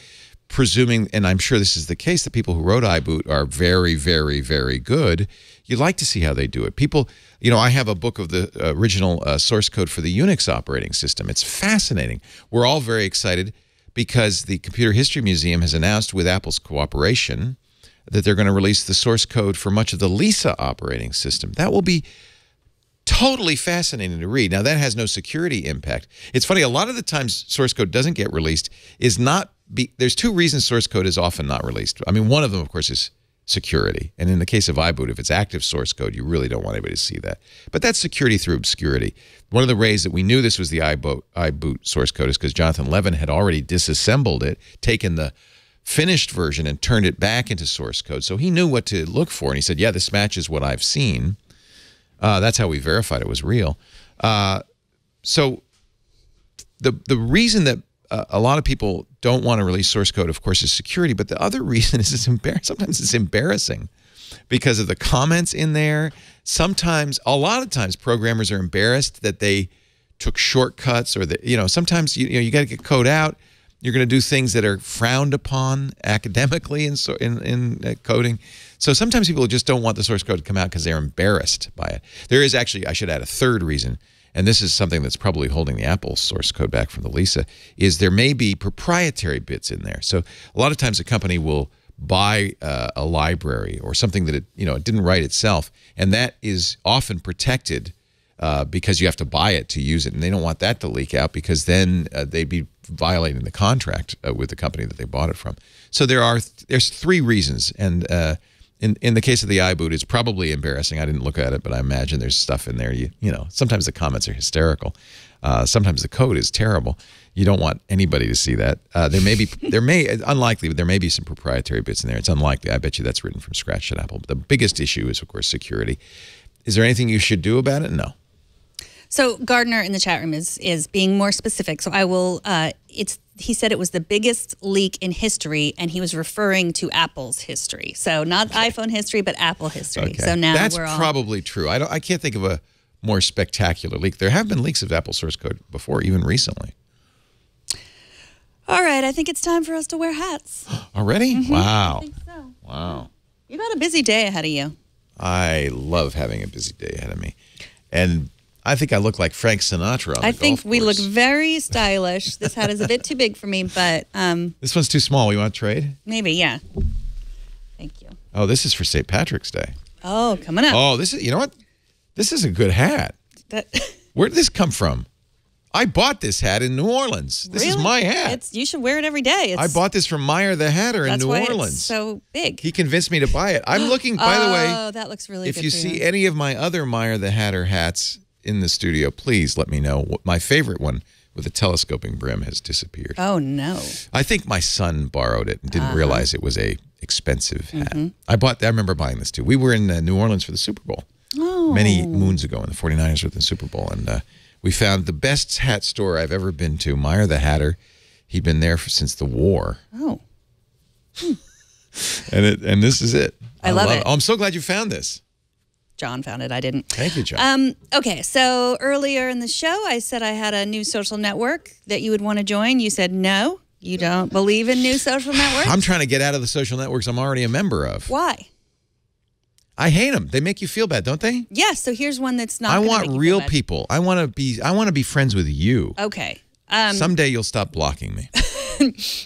presuming, and I'm sure this is the case, that people who wrote iBoot are very, very, very good. You like to see how they do it. People, I have a book of the original source code for the Unix operating system. It's fascinating. We're all very excited because the Computer History Museum has announced, with Apple's cooperation, that they're going to release the source code for much of the Lisa operating system. That will be totally fascinating to read. Now, that has no security impact. It's funny, a lot of the times source code doesn't get released there's two reasons source code is often not released. I mean, one of them, of course, is security. And in the case of iBoot, if it's active source code, you really don't want anybody to see that. But that's security through obscurity. One of the ways that we knew this was the iBoot source code is because Jonathan Levin had already disassembled it, taken the finished version and turned it back into source code. So he knew what to look for. And he said, yeah, this matches what I've seen. That's how we verified it was real. So the reason that a lot of people don't want to release source code, of course, is security. But the other reason is sometimes it's embarrassing because of the comments in there. A lot of times, programmers are embarrassed that they took shortcuts or that, sometimes, you got to get code out. You're going to do things that are frowned upon academically in coding. So sometimes people just don't want the source code to come out because they're embarrassed by it. There is actually, I should add a third reason, and this is something that's probably holding the Apple source code back from the Lisa, is there may be proprietary bits in there. So a lot of times a company will buy a library or something that it didn't write itself, and that is often protected because you have to buy it to use it, and they don't want that to leak out because then they'd be violating the contract with the company that they bought it from. So there's three reasons, and in the case of the iBoot, it's probably embarrassing. I didn't look at it, but I imagine there's stuff in there. Sometimes the comments are hysterical. Sometimes the code is terrible. You don't want anybody to see that. Unlikely, but there may be some proprietary bits in there. It's unlikely. I bet you that's written from scratch at Apple. But the biggest issue is, of course, security. Is there anything you should do about it? No. So Gardner in the chat room is being more specific. So I will. It's he said it was the biggest leak in history, and he was referring to Apple's history. So not iPhone history, but Apple history. Okay. So now that's we're all probably true. I can't think of a more spectacular leak. There have been leaks of Apple source code before, even recently. all right. I think it's time for us to wear hats. Already? Wow. I think so. Wow. You got a busy day ahead of you. I love having a busy day ahead of me. And I think I look like Frank Sinatra on I the think golf we look course. very stylish. This hat is a bit too big for me, but This one's too small. You want to trade? maybe, yeah. Thank you. Oh, this is for St. Patrick's Day. Oh, coming up. Oh, this is, you know what? This is a good hat. That, Where did this come from? I bought this hat in New Orleans. This is Really? my hat. You should wear it every day. I bought this from Meyer the Hatter in That's New why Orleans. it's so big. He convinced me to buy it. I'm looking, by the way, Oh, that looks really if good you for see any of my other Meyer the Hatter hats in the studio, please let me know. My favorite one with a telescoping brim has disappeared. Oh, no. I think my son borrowed it and didn't realize it was a expensive hat. Mm-hmm. I remember buying this too. We were in New Orleans for the Super Bowl many moons ago, and the 49ers were at the Super Bowl, and we found the best hat store I've ever been to, Meyer the Hatter. He'd been there since the war. Oh. And this is it. I love it. Oh, I'm so glad you found this. John found it. I didn't. Thank you, John. Okay, so earlier in the show, I said I had a new social network that you would want to join. You said no, you don't believe in new social networks. I'm trying to get out of the social networks I'm already a member of. Why? I hate them. They make you feel bad, don't they? Yes. So here's one that's not. I gonna want make you real feel bad. people. I want to be friends with you. Okay. Someday you'll stop blocking me.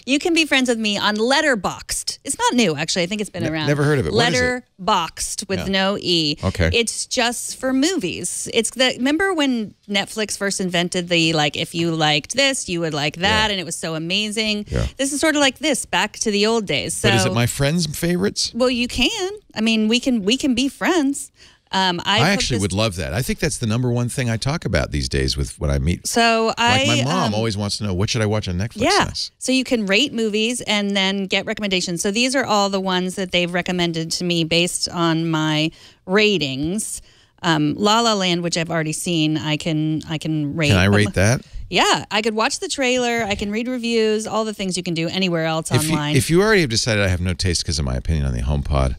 You can be friends with me on Letterboxd. It's not new, actually. I think it's been around. Never heard of it. What is it? Letterboxd with Yeah. no E. Okay. It's just for movies. Remember when Netflix first invented the, like, if you liked this, you would like that, and it was so amazing. Yeah. This is sort of like this, back to the old days. So, But is it my friends' favorites? well, you can. I mean, we can be friends. I actually would love that. I think that's the number one thing I talk about these days with when I meet. So Like my mom always wants to know, what should I watch on Netflix? Yeah. This? So you can rate movies and then get recommendations. So these are all the ones that they've recommended to me based on my ratings. La La Land, which I've already seen, I can rate. Can I rate that? Yeah, I could watch the trailer. I can read reviews. All the things you can do anywhere else online. If you already have decided I have no taste because of my opinion on the HomePod,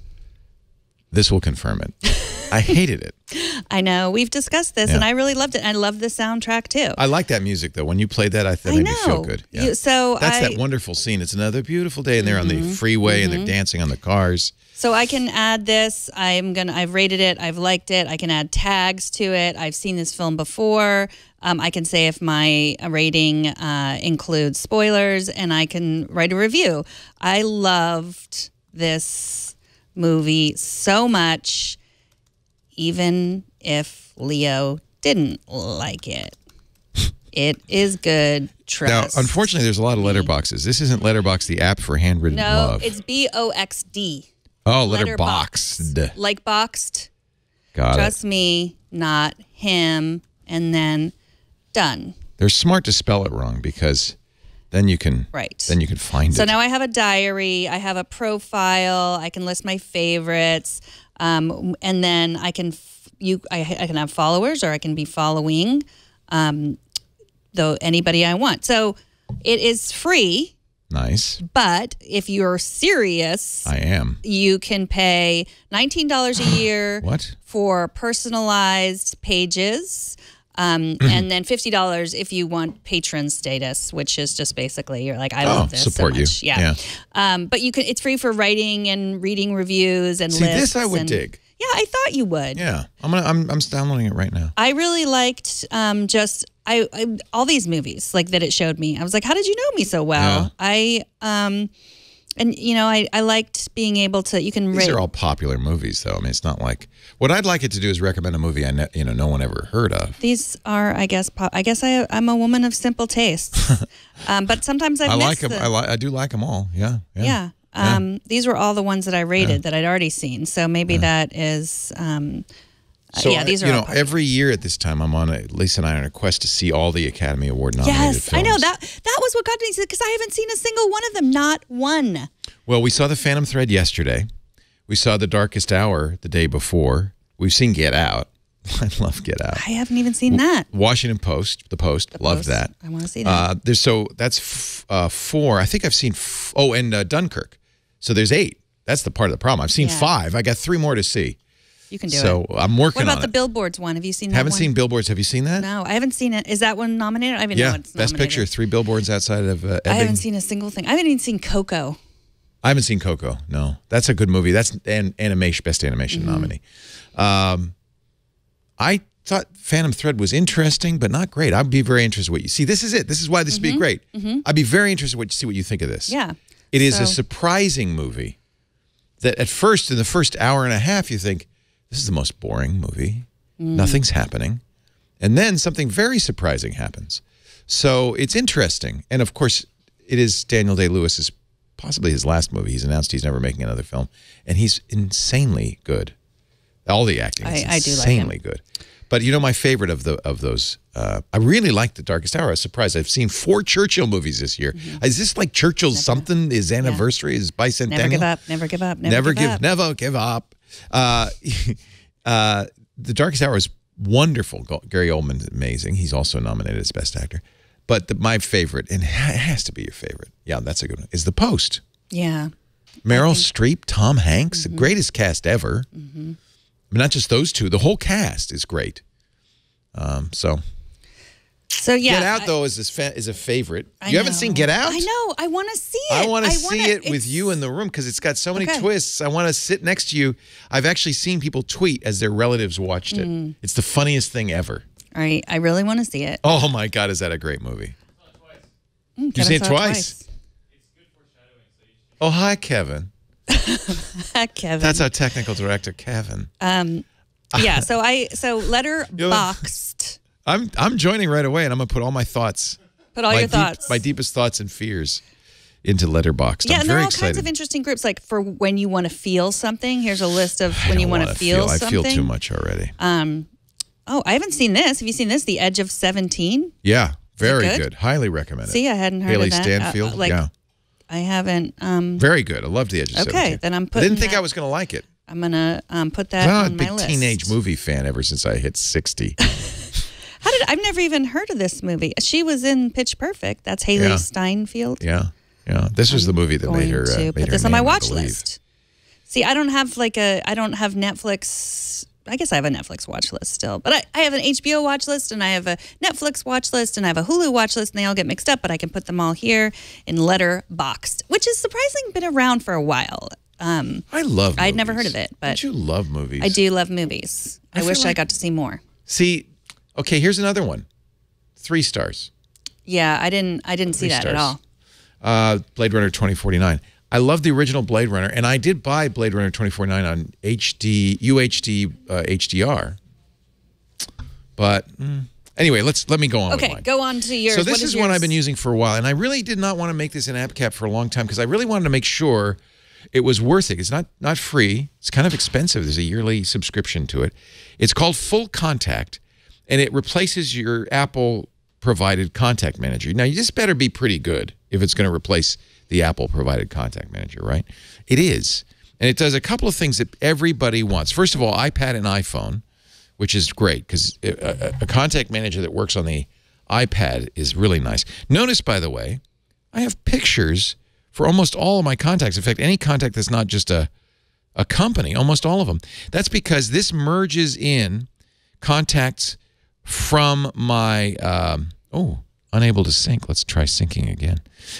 this will confirm it. I hated it. I know we've discussed this, Yeah. and I really loved it. I love the soundtrack too. I like that music though. When you played that, that made me feel good. Yeah. That's that wonderful scene. It's another beautiful day, and they're on the freeway and they're dancing on the cars. So I can add this. I've rated it. I've liked it. I can add tags to it. I've seen this film before. I can say if my rating includes spoilers, and I can write a review. I loved this movie so much, even if Leo didn't like it. It is good. Trust. Now, unfortunately, there's a lot of letterboxes. This isn't Letterboxd, the app for handwritten No, love. it's BOXD. Oh, Letterboxd. Like boxed. Got it. Trust me, not him, and then done. They're smart to spell it wrong because then you can find it. So now I have a diary, I have a profile, I can list my favorites, and then I can I can have followers, or I can be following anybody I want. So it is free. Nice. But if you're serious, I am. You can pay $19 a year What? for personalized pages. And then $50 if you want patron status, which is just basically you're like, I love this support so much. you. Yeah. But you can. It's free for writing and reading reviews and See, lists. this I would and, dig. Yeah, I thought you would. Yeah, I'm downloading it right now. I really liked all these movies like that it showed me. I was like, how did you know me so well? Yeah. I liked being able to. You can These rate. are all popular movies, though. I mean, it's not like what I'd like it to do is recommend a movie no one ever heard of. These are, I guess, I'm a woman of simple tastes, but sometimes I've I missed like them. I do like them all. Yeah. Yeah. These were all the ones that I rated that I'd already seen. So maybe that is. So these are all every year at this time, Lisa and I are on a quest to see all the Academy Award nominated Yes, films. I know that was what got me because I haven't seen a single one of them, not one. Well, we saw The Phantom Thread yesterday. We saw The Darkest Hour the day before. We've seen Get Out. I love Get Out. I haven't even seen that. Washington Post, The Post, loved that. I want to see that. That's 4. I think I've seen, and Dunkirk. So there's 8. That's the part of the problem. I've seen 5. I got 3 more to see. You can do it. So I'm working on it. What about the Billboards one? Have you seen that Haven't one? seen Billboards. Have you seen that? No, I haven't seen it. Is that one nominated? I even know it's Best nominated. Picture, 3 billboards outside of Ebbing. I haven't seen a single thing. I haven't even seen Coco. I haven't seen Coco. No, that's a good movie. That's an animation, best animation nominee. I thought Phantom Thread was interesting, but not great. I'd be very interested in what you see. This is it. This is why this would be great. I'd be very interested in see what you think of this. Yeah. It is a surprising movie that at first, in the first hour and a half, you think, this is the most boring movie. Nothing's happening. And then something very surprising happens. So it's interesting. And of course, it is Daniel Day-Lewis's possibly his last movie. He's announced he's never making another film. And he's insanely good. All the acting is insanely good. But you know my favorite of those, I really like The Darkest Hour. I was surprised. I've seen 4 Churchill movies this year. Is this like Churchill's something? His anniversary, his bicentennial? Never give up, never give up, never give up. Never give up. The Darkest Hour is wonderful. Gary Oldman's amazing. He's also nominated as Best Actor. But my favorite, and it has to be your favorite, yeah, that's a good one, is The Post. Yeah. Meryl Streep, Tom Hanks, the greatest cast ever. I mean, not just those two. The whole cast is great. So yeah. Get Out, though, is a favorite. You haven't seen Get Out? I know. I want to see it. I want to see it with you in the room because it's got so many twists. I want to sit next to you. I've actually seen people tweet as their relatives watched it. It's the funniest thing ever. All right. I really want to see it. Oh, my God. Is that a great movie? You've seen it twice? Oh, hi, Kevin. Hi, Kevin. That's our technical director, Kevin. Yeah. So Letterboxd. I'm joining right away, and I'm going to put all my thoughts. Put all your thoughts. My deepest thoughts and fears into Letterboxd. Yeah, I'm and there are very all excited. kinds of interesting groups, like for when you want to feel something. Here's a list of when you want to feel something. I feel too much already. Oh, I haven't seen this. Have you seen this? The Edge of 17? Yeah, very good. Highly recommend it. See, I hadn't heard Haley of that. Stanfield, yeah. I haven't. Very good. I loved The Edge of 17. Okay, then I'm putting I didn't think I was going to like it. I'm going to put that I'm on my list. a big teenage movie fan ever since I hit 60. I've never even heard of this movie. She was in Pitch Perfect. That's Haley Steinfeld. Yeah. This was the movie that made her. Put this on my watch list. See, I don't have Netflix. I guess I have a Netflix watch list still, but I have an HBO watch list, and I have a Netflix watch list, and I have a Hulu watch list, and they all get mixed up. But I can put them all here in Letterboxd, which is surprisingly been around for a while. I love movies. I'd never heard of it, but don't you love movies? I do love movies. I wish I got to see more. See, okay, here's another one. 3 stars. Yeah, I didn't see that at all. Blade Runner 2049. I love the original Blade Runner, and I did buy Blade Runner 2049 on UHD HDR. But anyway, let me go on. Okay, go on to yours. So this is one I've been using for a while, and I really did not want to make this an app cap for a long time because I really wanted to make sure it was worth it. It's not free. It's kind of expensive. There's a yearly subscription to it. It's called Full Contact, and it replaces your Apple-provided contact manager. Now, you just better be pretty good if it's going to replace the Apple-provided contact manager, right? It is. And it does a couple of things that everybody wants. First of all, iPad and iPhone, which is great because a contact manager that works on the iPad is really nice. Notice, by the way, I have pictures for almost all of my contacts. In fact, any contact that's not just a company, almost all of them. That's because this merges in contacts from my, unable to sync. Let's try syncing again.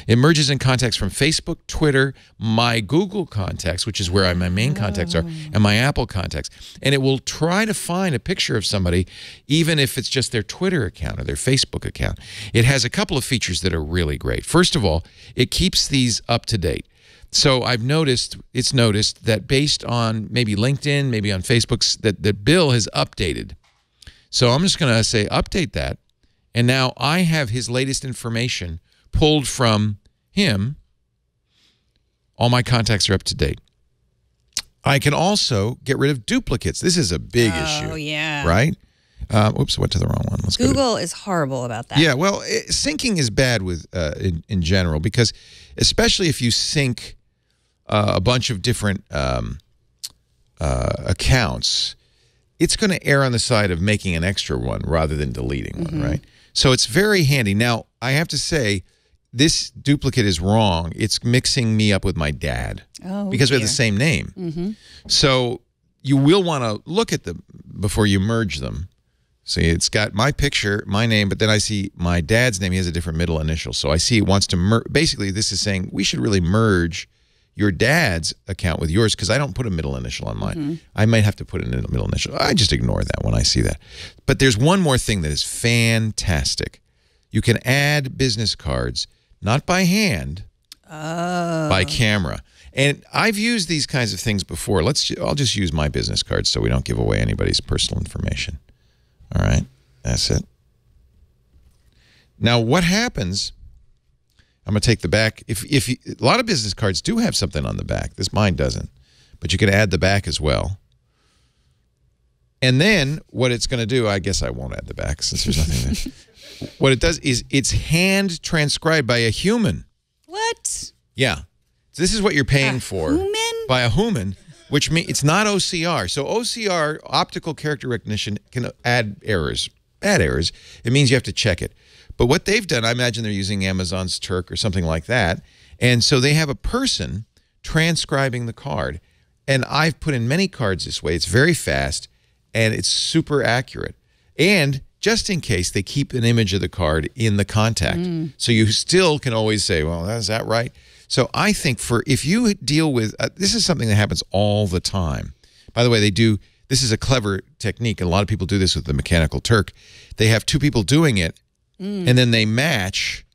It merges in contacts from Facebook, Twitter, my Google contacts, which is where my main contacts are, and my Apple contacts. And it will try to find a picture of somebody, even if it's just their Twitter account or their Facebook account. It has a couple of features that are really great. First of all, it keeps these up to date. So it's noticed that based on maybe LinkedIn, maybe on Facebook's, that Bill has updated. So I'm just going to say update that. And now I have his latest information pulled from him. All my contacts are up to date. I can also get rid of duplicates. This is a big issue. Oh, yeah. Right? Oops, went to the wrong one. Let's Google is horrible about that. Yeah, well, syncing is bad with in general because especially if you sync a bunch of different accounts, it's going to err on the side of making an extra one rather than deleting one, right? So it's very handy. Now, I have to say, this duplicate is wrong. It's mixing me up with my dad because we have the same name. So you will want to look at them before you merge them. See, it's got my picture, my name, but then I see my dad's name. He has a different middle initial. So I see it wants to merge. Basically, this is saying we should really merge your dad's account with yours because I don't put a middle initial on mine. I might have to put in a middle initial. I just ignore that when I see that. But there's one more thing that is fantastic. You can add business cards, not by hand, by camera. And I've used these kinds of things before. I'll just use my business cards so we don't give away anybody's personal information. All right, that's it. Now, what happens? I'm going to take the back. If you, a lot of business cards do have something on the back. This mine doesn't, but you can add the back as well. And then what it's going to do, I guess I won't add the back since there's nothing there. What it does is it's hand transcribed by a human. What? Yeah. So this is what you're paying for. Human? By a human, which means it's not OCR. So OCR, optical character recognition, can add errors. Bad errors. It means you have to check it. But what they've done, I imagine they're using Amazon's Turk or something like that. And so they have a person transcribing the card. And I've put in many cards this way. It's very fast and it's super accurate. And just in case, they keep an image of the card in the contact. So you still can always say, well, is that right? So I think if you deal with, this is something that happens all the time. By the way, this is a clever technique. And a lot of people do this with the mechanical Turk. They have two people doing it. And then they match.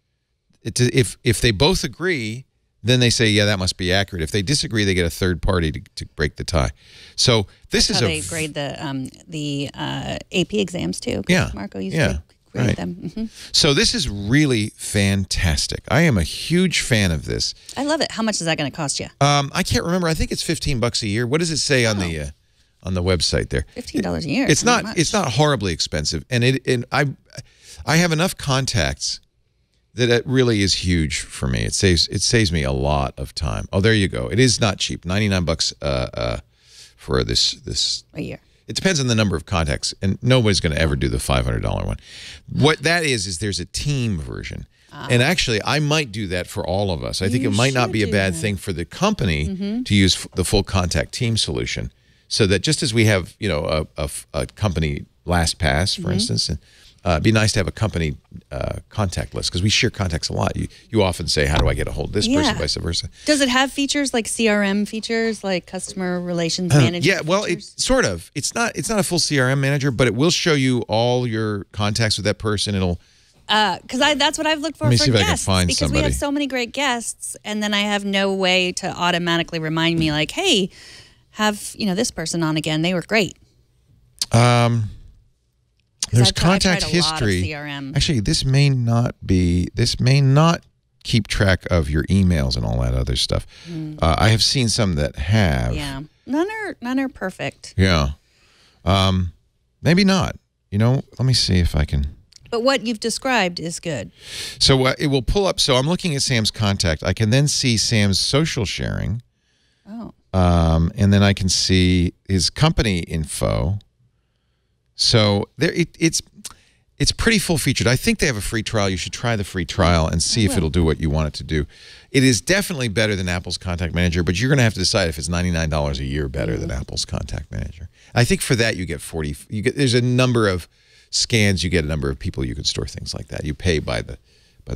If they both agree, then they say, yeah, that must be accurate. If they disagree, they get a third party to break the tie. So this is how they grade the AP exams too. Yeah, Marco used to grade them. So this is really fantastic. I am a huge fan of this. I love it. How much is that going to cost you? I can't remember. I think it's $15 a year. What does it say on the website there? $15 a year. It's not. It's not horribly expensive, and I have enough contacts that it really is huge for me. It saves me a lot of time. Oh, there you go. It is not cheap. $99 for this a year. It depends on the number of contacts, and nobody's going to ever do the $500 one. What that is there's a team version. And actually, I might do that for all of us. I think it might not be a bad thing for the company to use the full contact team solution, so that just as we have, a company LastPass, for instance, and it'd be nice to have a company contact list because we share contacts a lot. You often say, how do I get a hold of this person, vice versa. Does it have features like CRM features, like customer relations management? Yeah, well, sort of. It's not a full CRM manager, but it will show you all your contacts with that person. It'll because that's what I've looked for. Let me for see if guests, I can find because somebody. we have so many great guests, and then I have no way to automatically remind me, like, hey, have this person on again. They were great. There's contact history. Actually, this may not keep track of your emails and all that other stuff. I have seen some that have. Yeah, none are perfect. Yeah, maybe not. Let me see if I can. But what you've described is good. So it will pull up. So I'm looking at Sam's contact. I can then see Sam's social sharing. Oh. And then I can see his company info. So there, it's pretty full featured. I think they have a free trial. You should try the free trial and see if it'll do what you want it to do. It is definitely better than Apple's Contact Manager, but you're going to have to decide if it's $99 a year better than Apple's Contact Manager. I think for that you get 40. There's a number of scans. You get a number of people you can store things like that. You pay by the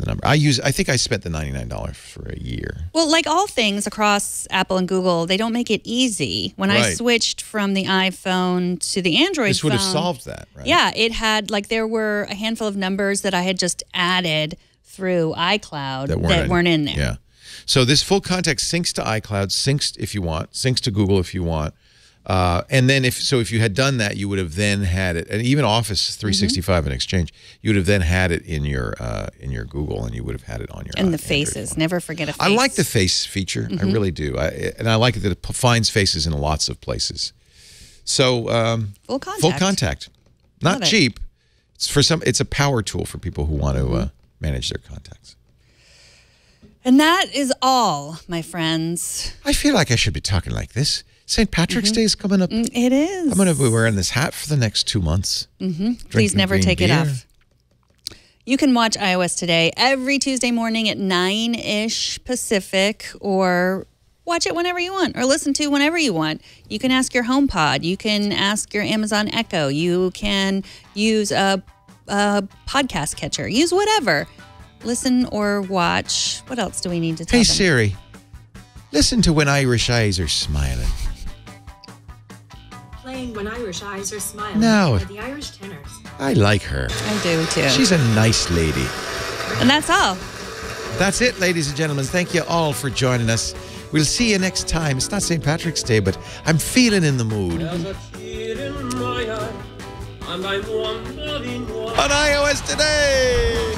number. I think I spent the $99 for a year. Well, like all things across Apple and Google, they don't make it easy. When I switched from the iPhone to the Android phone, this would have solved that, right? Yeah, it had, there were a handful of numbers that I had just added through iCloud that weren't in there. Yeah. So this full contact syncs to iCloud, syncs if you want, syncs to Google if you want. And then if you had done that, you would have then had it, and even Office 365 and Exchange, you would have then had it in your Google, and you would have had it on your and the faces. Phone. Never forget a face. I like the face feature. I really do. And I like that it finds faces in lots of places. So full contact. Full contact, not cheap. It's a power tool for people who want to manage their contacts. And that is all, my friends. I feel like I should be talking like this. St. Patrick's Day is coming up. It is. I'm going to be wearing this hat for the next 2 months. Please never take it beer. off. You can watch iOS Today every Tuesday morning at 9-ish Pacific, or watch it whenever you want, or listen to whenever you want. You can ask your HomePod. You can ask your Amazon Echo. You can use a podcast catcher. Use whatever. Listen or watch. What else do we need to tell Hey, them? Siri, listen to When Irish Eyes Are Smiling. Playing When Irish Eyes Are Smiling No. by the Irish Tenors. I like her. I do, too. She's a nice lady. And that's all. That's it, ladies and gentlemen. Thank you all for joining us. We'll see you next time. It's not St. Patrick's Day, but I'm feeling in the mood. There's a tear in my eye, and I'm wondering why. On iOS Today!